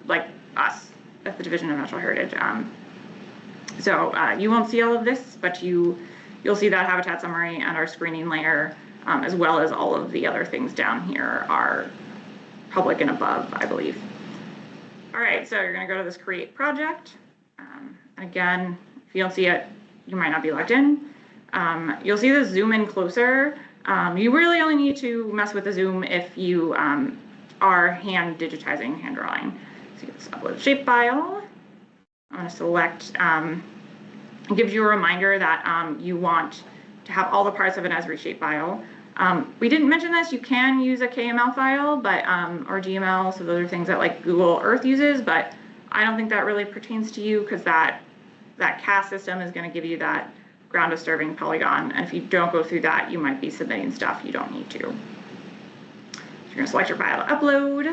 like us at the Division of Natural Heritage. So you won't see all of this, but you'll see that habitat summary and our screening layer, as well as all of the other things down here are public and above, I believe. All right, so you're going to go to this create project. Again, if you don't see it, you might not be logged in. You'll see the zoom in closer. You really only need to mess with the zoom if you are hand digitizing, hand drawing. So you can just upload a shapefile. I'm going to select, it gives you a reminder that you want to have all the parts of an Esri shapefile. We didn't mention this, you can use a KML file, but or GML, so those are things that like Google Earth uses, but I don't think that really pertains to you because that CAS system is going to give you that ground disturbing polygon, and if you don't go through that, you might be submitting stuff you don't need to. So you're going to select your file to upload.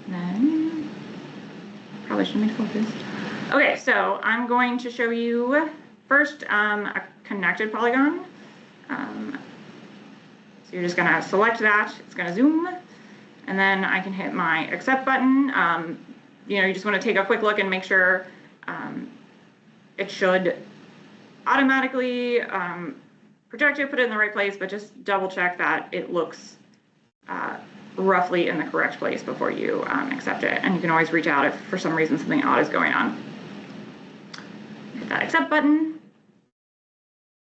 Then, probably shouldn't be focused. Okay, so I'm going to show you first a connected polygon. So you're just going to select that, it's going to zoom, and then I can hit my accept button. You just want to take a quick look and make sure it should automatically project it, put it in the right place, but just double check that it looks roughly in the correct place before you accept it. And you can always reach out if for some reason something odd is going on. Hit that accept button,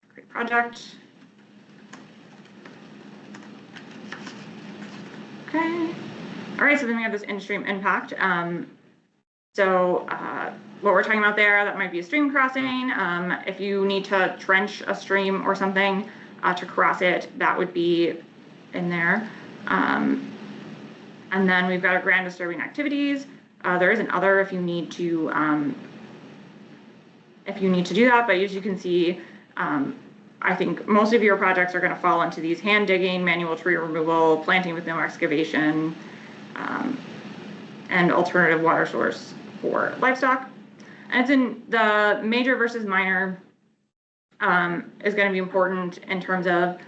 create project. Okay. All right, so then we have this in-stream impact. What we're talking about there, that might be a stream crossing. If you need to trench a stream or something to cross it, that would be in there. And then we've got our ground disturbing activities. There is an other if you need to do that, but as you can see, I think most of your projects are going to fall into these hand digging, manual tree removal, planting with no excavation, and alternative water source for livestock. And it's in the major versus minor is going to be important in terms of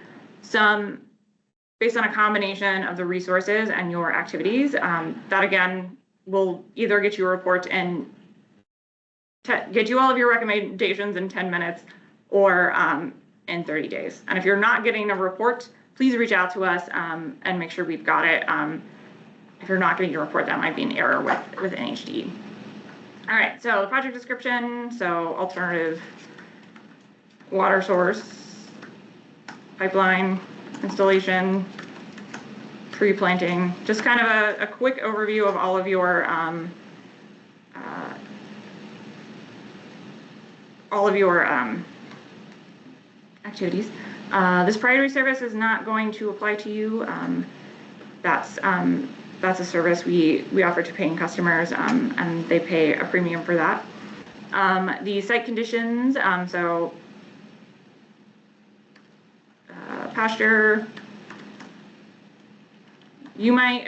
based on a combination of the resources and your activities. That again will either get you a report and get you all of your recommendations in 10 minutes or in 30 days. And if you're not getting a report, please reach out to us and make sure we've got it. If you're not getting your report, that might be an error with NHDE. All right, so the project description, so alternative water source, pipeline, installation, tree planting, just kind of a quick overview of all of your activities. This priority service is not going to apply to you. That's that's a service we offer to paying customers, and they pay a premium for that. The site conditions, so pasture, you might,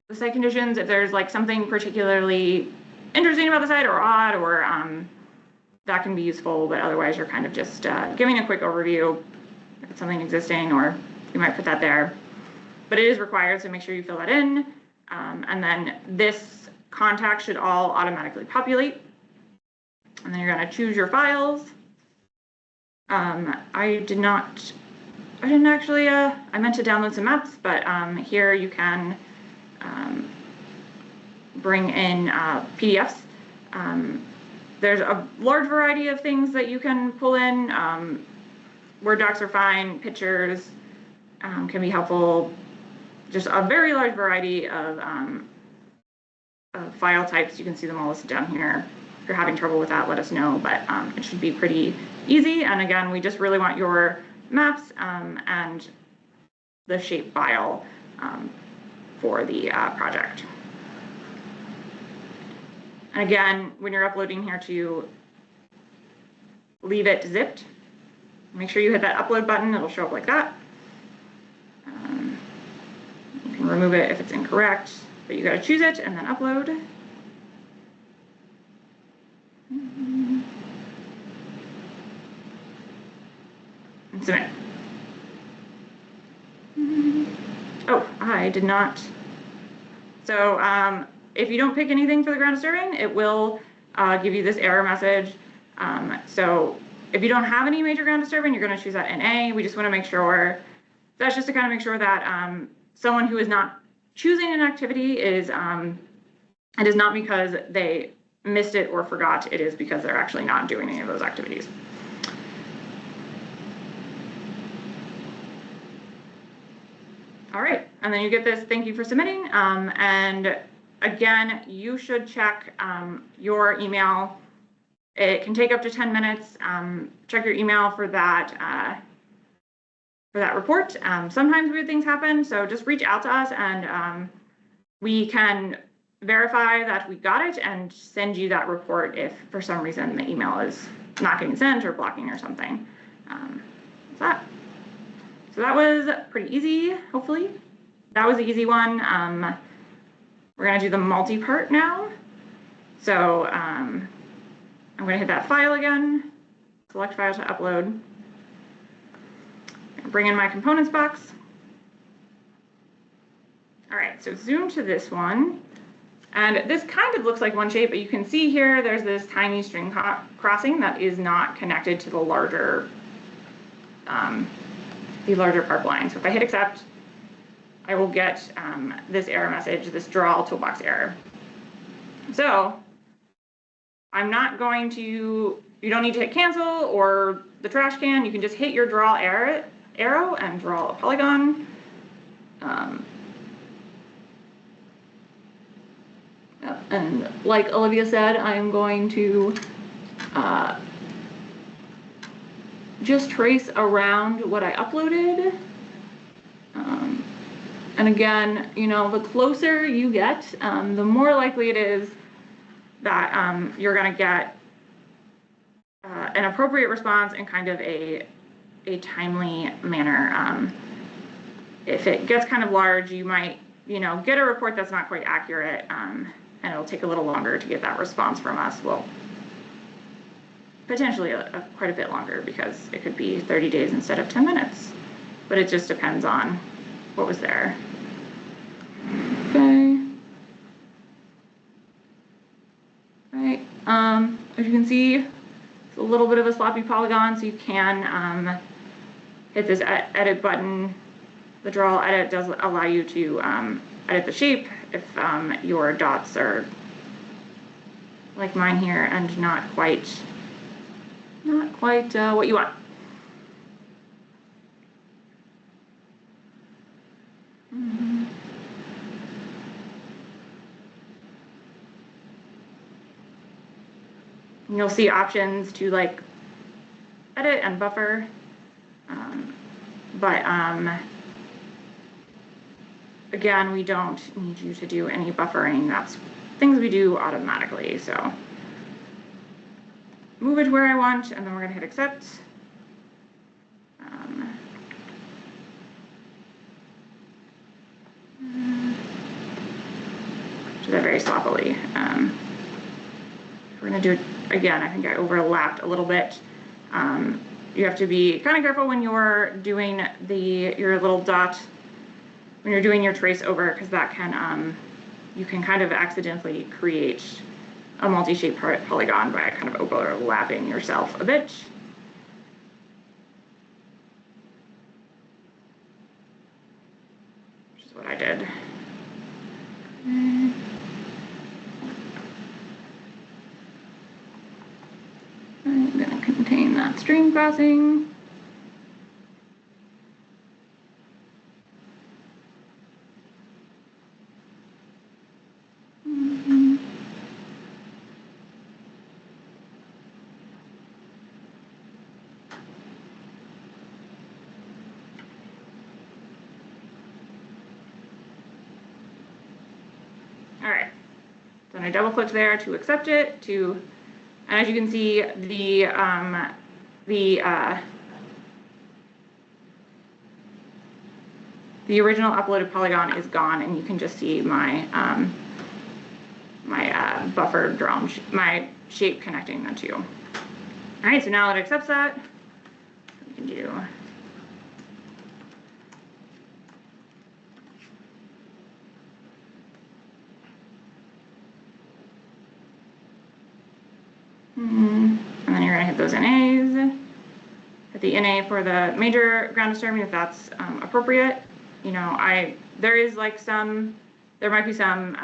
the site conditions, if there's like something particularly interesting about the site or odd, or that can be useful, but otherwise you're kind of just giving a quick overview if it's something existing, or you might put that there. But it is required, so make sure you fill that in. And then this contact should all automatically populate. And then you're gonna choose your files. I didn't actually, I meant to download some maps, but here you can bring in PDFs. There's a large variety of things that you can pull in. Word docs are fine, pictures can be helpful. Just a very large variety of file types. You can see them all listed down here. If you're having trouble with that, let us know, but it should be pretty easy. And again, we just really want your maps and the shape file for the project. And again, when you're uploading here, to leave it zipped, make sure you hit that upload button. It'll show up like that. You can remove it if it's incorrect, but you got to choose it and then upload. And submit. Oh, I did not. So if you don't pick anything for the ground disturbing, it will give you this error message. So if you don't have any major ground disturbing, you're going to choose that NA. We just want to make sure, that's just to kind of make sure that someone who is not choosing an activity is, it is not because they missed it or forgot, it is because they're actually not doing any of those activities. All right, and then you get this thank you for submitting. And again, you should check your email. It can take up to 10 minutes. Check your email for that report. Sometimes weird things happen, so just reach out to us and we can verify that we got it and send you that report if for some reason the email is not getting sent or blocking or something. That's that. So that was pretty easy, hopefully. That was the easy one. We're gonna do the multi-part now. So I'm gonna hit that file again, select file to upload. Bring in my components box. All right, so zoom to this one. And this kind of looks like one shape, but you can see here there's this tiny string crossing that is not connected to the larger part line. So if I hit accept, I will get this error message, this draw all toolbox error. So I'm not going to, you don't need to hit cancel or the trash can. You can just hit your draw arrow and draw a polygon. And like Olivia said, I'm going to just trace around what I uploaded. And again, you know, the closer you get, the more likely it is that you're going to get an appropriate response in kind of a timely manner. If it gets kind of large, you might, you know, get a report that's not quite accurate, and it'll take a little longer to get that response from us. Well, potentially quite a bit longer, because it could be 30 days instead of 10 minutes. But it just depends on what was there. Okay. All right. As you can see, it's a little bit of a sloppy polygon, so you can hit this edit button. The draw edit does allow you to edit the shape if your dots are like mine here and not quite what you want. You'll see options to like edit and buffer, but again, we don't need you to do any buffering. That's things we do automatically. So move it where I want, and then we're gonna hit accept. Do that very sloppily. We're gonna do it again. I think I overlapped a little bit. You have to be kind of careful when you're doing your little dot, when you're doing your trace over, because that can, you can kind of accidentally create a multi-shape polygon by kind of overlapping yourself a bit. Which is what I did. I'm going to contain that string crossing. All right, then I double clicked there to accept it, and as you can see, the original uploaded polygon is gone, and you can just see my buffer drawn, my shape connecting the two. All right, so now that it accepts that, we can do and then you're gonna hit those NAs. Hit the NA for the major ground disturbing if that's appropriate. You know, there might be some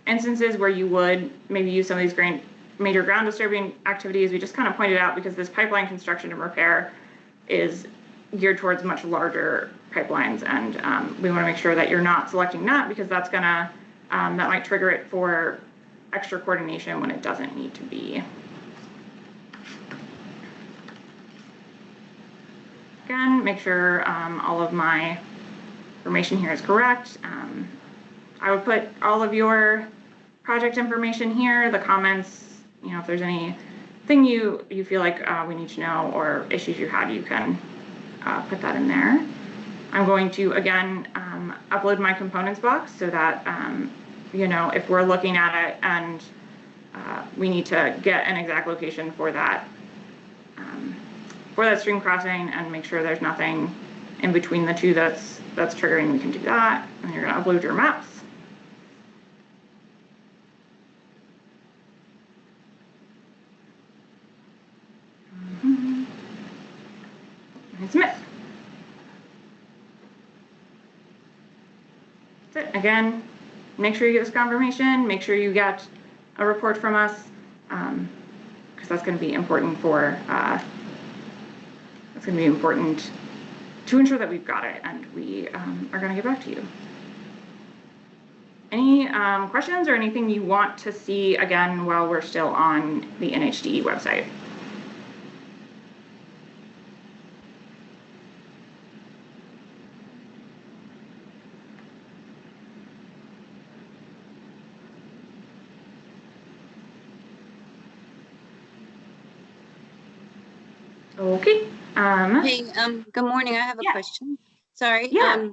instances where you would maybe use some of these major ground disturbing activities. We just kind of pointed out because this pipeline construction and repair is geared towards much larger pipelines, and we want to make sure that you're not selecting that, because that's gonna that might trigger it for extra coordination when it doesn't need to be. Again, make sure all of my information here is correct. I would put all of your project information here, the comments, you know, if there's anything you feel like we need to know or issues you had, you can put that in there. I'm going to, again, upload my components box so that, you know, if we're looking at it and we need to get an exact location for that stream crossing and make sure there's nothing in between the two that's triggering, we can do that. And you're gonna upload your maps. And submit. That's it. Again, make sure you get this confirmation, make sure you get a report from us, because that's going to be important to ensure that we've got it, and we are going to get back to you. Any questions or anything you want to see again while we're still on the NHDE website? Okay. Hey, good morning. I have a question. Sorry. Yeah.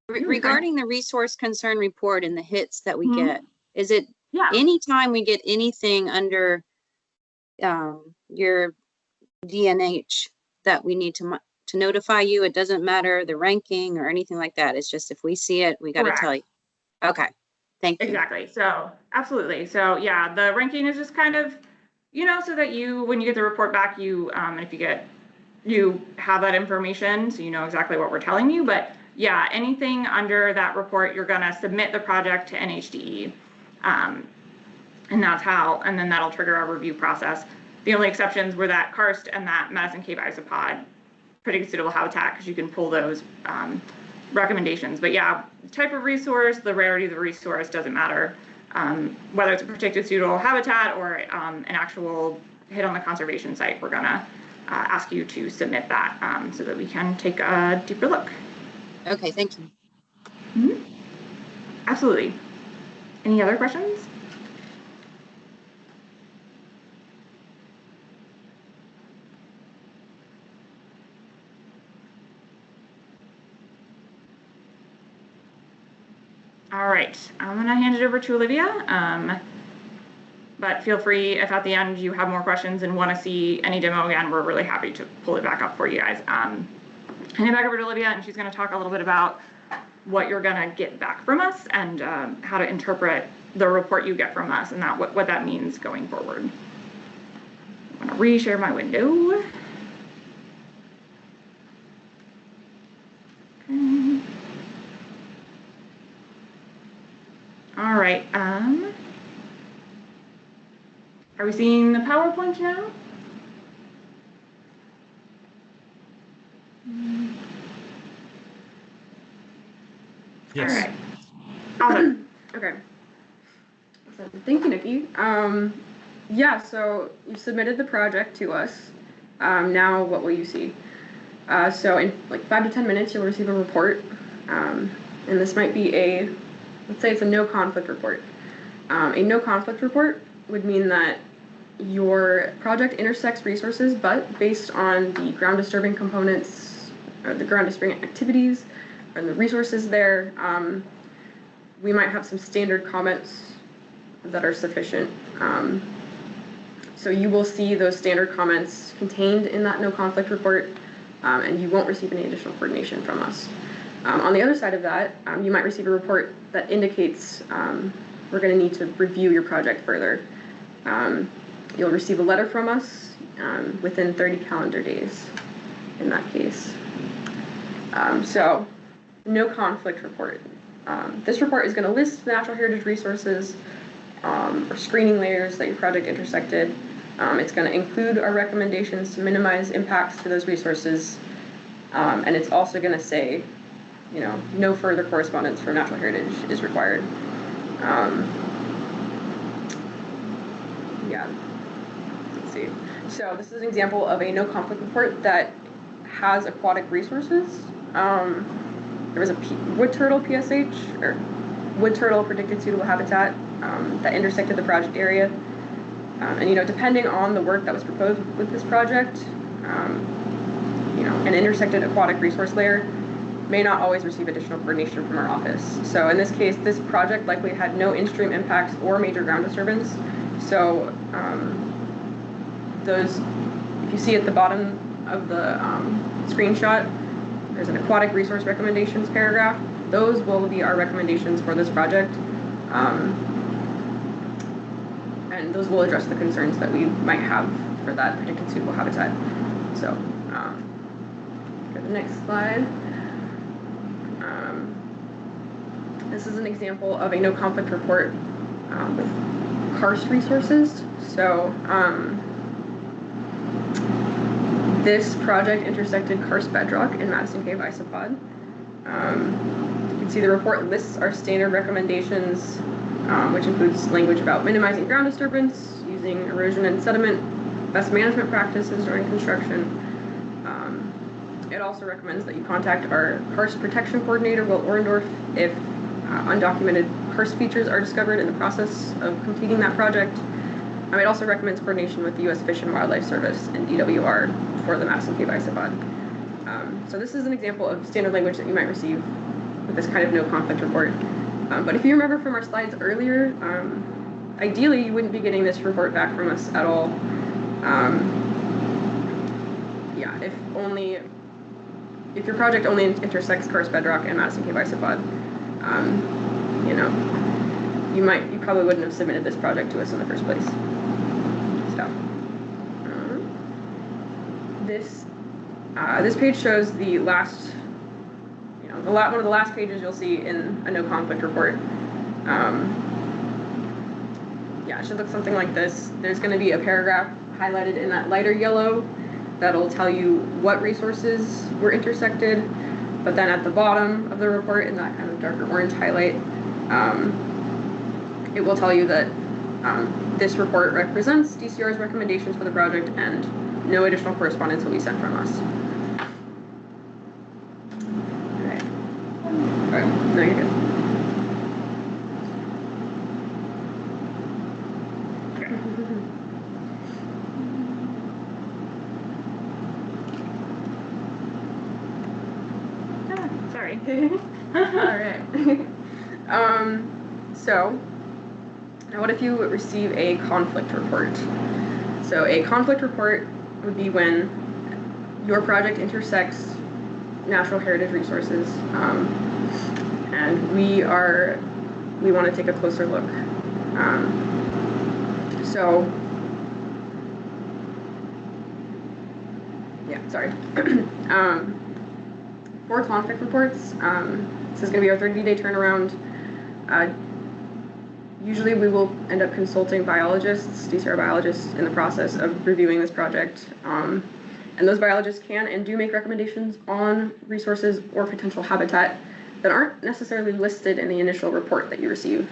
Regarding the resource concern report and the hits that we get, is it anytime we get anything under your DNH that we need to notify you? It doesn't matter the ranking or anything like that. It's just if we see it, we got to tell you. Okay. Thank you. Exactly. So absolutely. So yeah, the ranking is just kind of, you know, so that when you get the report back, you have that information, so you know exactly what we're telling you. But yeah, anything under that report, you're gonna submit the project to NHDE, and that's how, and then that'll trigger our review process. The only exceptions were that karst and that Madison Cave isopod, predicted suitable habitat, because you can pull those recommendations. But yeah, type of resource, the rarity of the resource doesn't matter. Whether it's a predicted suitable habitat or an actual hit on the conservation site, we're gonna ask you to submit that so that we can take a deeper look. Okay, thank you. Absolutely. Any other questions? All right, I'm gonna hand it over to Olivia. But feel free, if at the end you have more questions and want to see any demo again, we're really happy to pull it back up for you guys. Hand it back over to Olivia, and she's going to talk a little bit about what you're going to get back from us and how to interpret the report you get from us and what that means going forward. I'm going to reshare my window. Okay. All right. Are we seeing the PowerPoint now? Yes. All right. Awesome. Okay. So, thank you, Nikki. Yeah, so you submitted the project to us. Now what will you see? So in like 5 to 10 minutes, you'll receive a report. And this might be let's say it's a no conflict report. A no conflict report would mean that your project intersects resources, but based on the ground disturbing components, or the ground disturbing activities, or the resources there, we might have some standard comments that are sufficient. So you will see those standard comments contained in that no conflict report, and you won't receive any additional coordination from us. On the other side of that, you might receive a report that indicates we're going to need to review your project further. You'll receive a letter from us within 30 calendar days in that case. So, no conflict report. This report is going to list the natural heritage resources or screening layers that your project intersected. It's going to include our recommendations to minimize impacts to those resources. And it's also going to say, no further correspondence for natural heritage is required. Yeah, let's see. So this is an example of a no conflict report that has aquatic resources. There was a wood turtle PSH, or wood turtle predicted suitable habitat, that intersected the project area. And depending on the work that was proposed with this project, an intersected aquatic resource layer may not always receive additional coordination from our office. So in this case, this project likely had no in-stream impacts or major ground disturbance. So if you see at the bottom of the screenshot, there's an aquatic resource recommendations paragraph. Those will be our recommendations for this project. And those will address the concerns that we might have for that predicted suitable habitat. So, go to the next slide. This is an example of a no conflict report with karst resources. So, this project intersected karst bedrock in Madison Cave isopod. You can see the report lists our standard recommendations, which includes language about minimizing ground disturbance, using erosion and sediment, best management practices during construction. It also recommends that you contact our karst protection coordinator, Will Orendorf, if undocumented karst features are discovered in the process of completing that project. It also recommends coordination with the U.S. Fish and Wildlife Service and DWR for the Madison Cave isopod. So this is an example of standard language that you might receive with this kind of no conflict report. But if you remember from our slides earlier, ideally you wouldn't be getting this report back from us at all. If your project only intersects karst bedrock and Madison Cave isopod, you probably wouldn't have submitted this project to us in the first place. So, this page shows the last, one of the last pages you'll see in a no conflict report. It should look something like this. There's going to be a paragraph highlighted in that lighter yellow that'll tell you what resources were intersected, but then at the bottom of the report in that kind of darker orange highlight, it will tell you that this report represents DCR's recommendations for the project and no additional correspondence will be sent from us. All right, no, you're good. All right. So, now what if you receive a conflict report? So a conflict report would be when your project intersects natural heritage resources, and we want to take a closer look. So, yeah, sorry. For conflict reports, this is going to be our 30-day turnaround. Usually we will end up consulting biologists, DCR biologists, in the process of reviewing this project. And those biologists can and do make recommendations on resources or potential habitat that aren't necessarily listed in the initial report that you receive.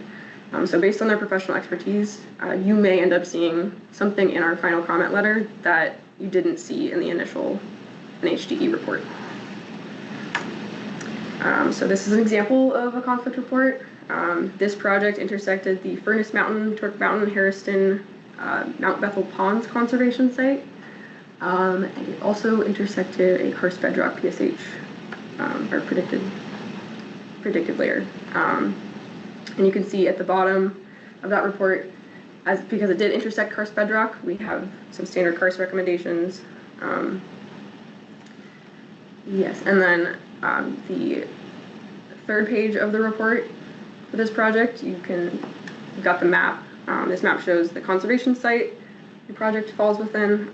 So based on their professional expertise, you may end up seeing something in our final comment letter that you didn't see in the initial NHDE report. So this is an example of a conflict report. This project intersected the Furnace Mountain, Torque Mountain, Harriston, Mount Bethel Ponds Conservation Site. And it also intersected a karst bedrock PSH, or predicted layer. And you can see at the bottom of that report, because it did intersect karst bedrock, we have some standard karst recommendations. Yes, and then the third page of the report for this project, you've got the map. This map shows the conservation site the project falls within,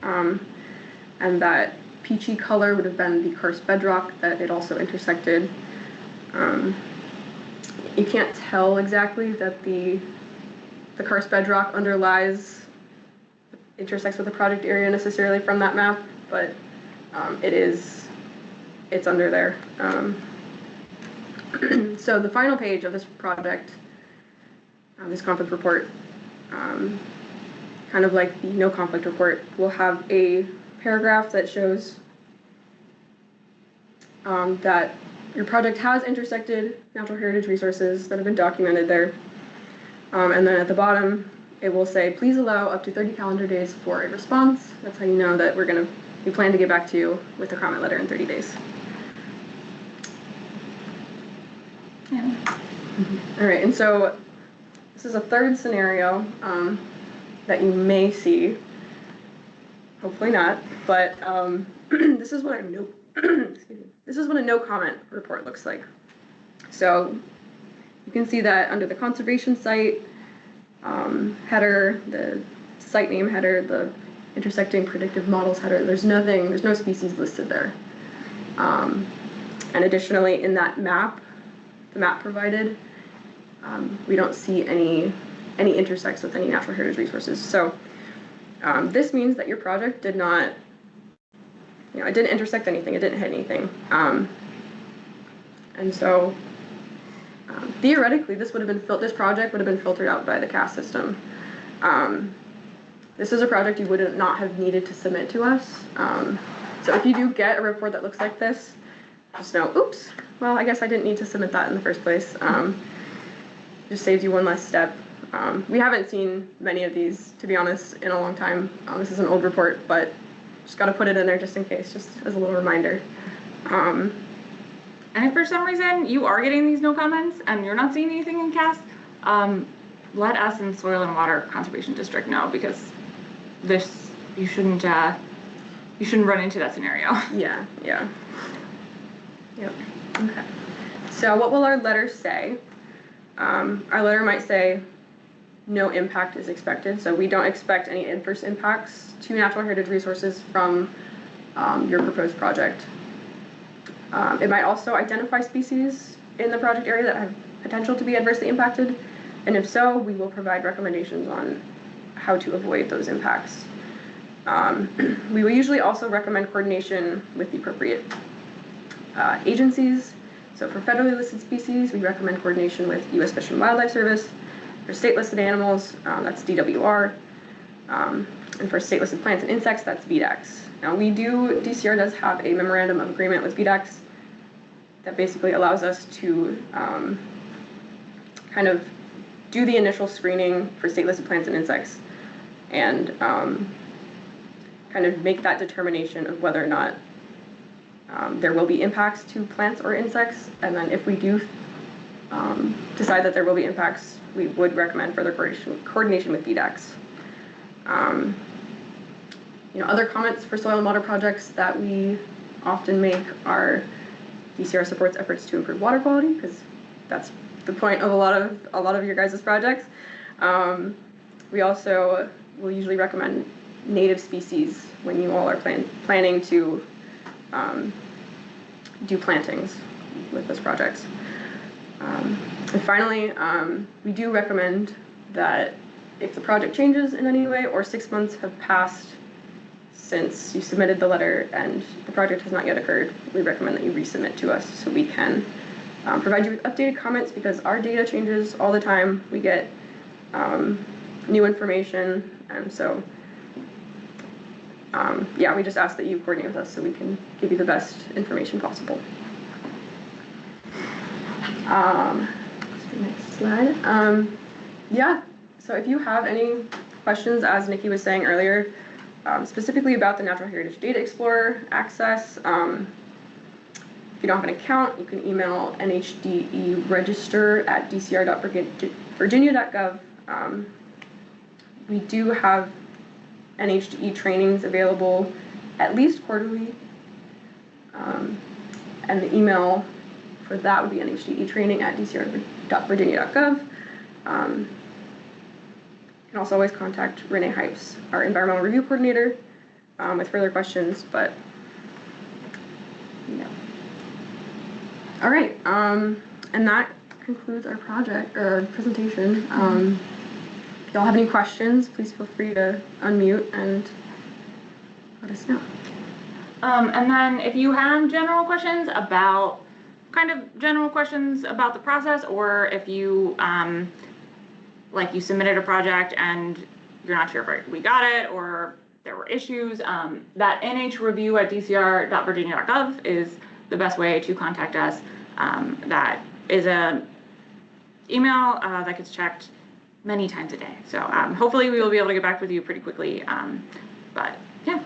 and that peachy color would have been the karst bedrock that it also intersected. You can't tell exactly that the karst bedrock intersects with the project area necessarily from that map, but it's under there. So the final page of this project, this conflict report, kind of like the no conflict report, will have a paragraph that shows that your project has intersected natural heritage resources that have been documented there. And then at the bottom, it will say, please allow up to 30 calendar days for a response. That's how you know that we plan to get back to you with a comment letter in 30 days. Yeah. All right, and so this is a third scenario that you may see, hopefully not, but this is what a no comment report looks like. So you can see that under the conservation site header, the site name header, the intersecting predictive models header, there's no species listed there. And additionally, in that map, the map provided, we don't see any intersects with any natural heritage resources. So this means that your project did not, it didn't intersect anything, it didn't hit anything. And so theoretically, this project would have been filtered out by the CAS system. This is a project you would not have needed to submit to us. So if you do get a report that looks like this, just know, oops, well, I guess I didn't need to submit that in the first place. Just saves you one less step. We haven't seen many of these, to be honest, in a long time. This is an old report, but just got to put it in there just in case, just as a little reminder. And if for some reason you are getting these no comments and you're not seeing anything in CAS, let us in Soil and Water Conservation District know, because you shouldn't run into that scenario. Yeah. Yep. Okay. So what will our letter say? Our letter might say no impact is expected. So we don't expect any adverse impacts to natural heritage resources from your proposed project. It might also identify species in the project area that have potential to be adversely impacted. And if so, we will provide recommendations on how to avoid those impacts. We will usually also recommend coordination with the appropriate agencies. So for federally listed species, we recommend coordination with U.S. Fish and Wildlife Service. For state listed animals, that's DWR. And for state listed plants and insects, that's VDACs. Now DCR does have a memorandum of agreement with VDACs that basically allows us to kind of do the initial screening for state listed plants and insects and kind of make that determination of whether or not There will be impacts to plants or insects, and then if we do decide that there will be impacts, we would recommend further coordination with VDECs. Other comments for soil and water projects that we often make are DCR supports efforts to improve water quality, because that's the point of a lot of your guys' projects. We also will usually recommend native species when you all are planning to do plantings with those projects. And finally, we do recommend that if the project changes in any way or 6 months have passed since you submitted the letter and the project has not yet occurred, we recommend that you resubmit to us so we can provide you with updated comments, because our data changes all the time. We get new information, and so yeah, we just ask that you coordinate with us so we can give you the best information possible. Next slide. Yeah, so if you have any questions, as Nikki was saying earlier, specifically about the Natural Heritage Data Explorer access, if you don't have an account, you can email NHDE register@dcr.virginia.gov. We do have NHDE trainings available at least quarterly, and the email for that would be nhdtraining@dcr.virginia.gov. You can also always contact Renee Hypes, our environmental review coordinator, with further questions, but yeah. All right, and that concludes our project or presentation. If y'all have any questions, please feel free to unmute and let us know. And then if you have general questions about the process, or if you like you submitted a project and you're not sure if we got it or there were issues, that nhreview@dcr.virginia.gov is the best way to contact us. That is a email that gets checked many times a day. So hopefully we will be able to get back with you pretty quickly. But yeah.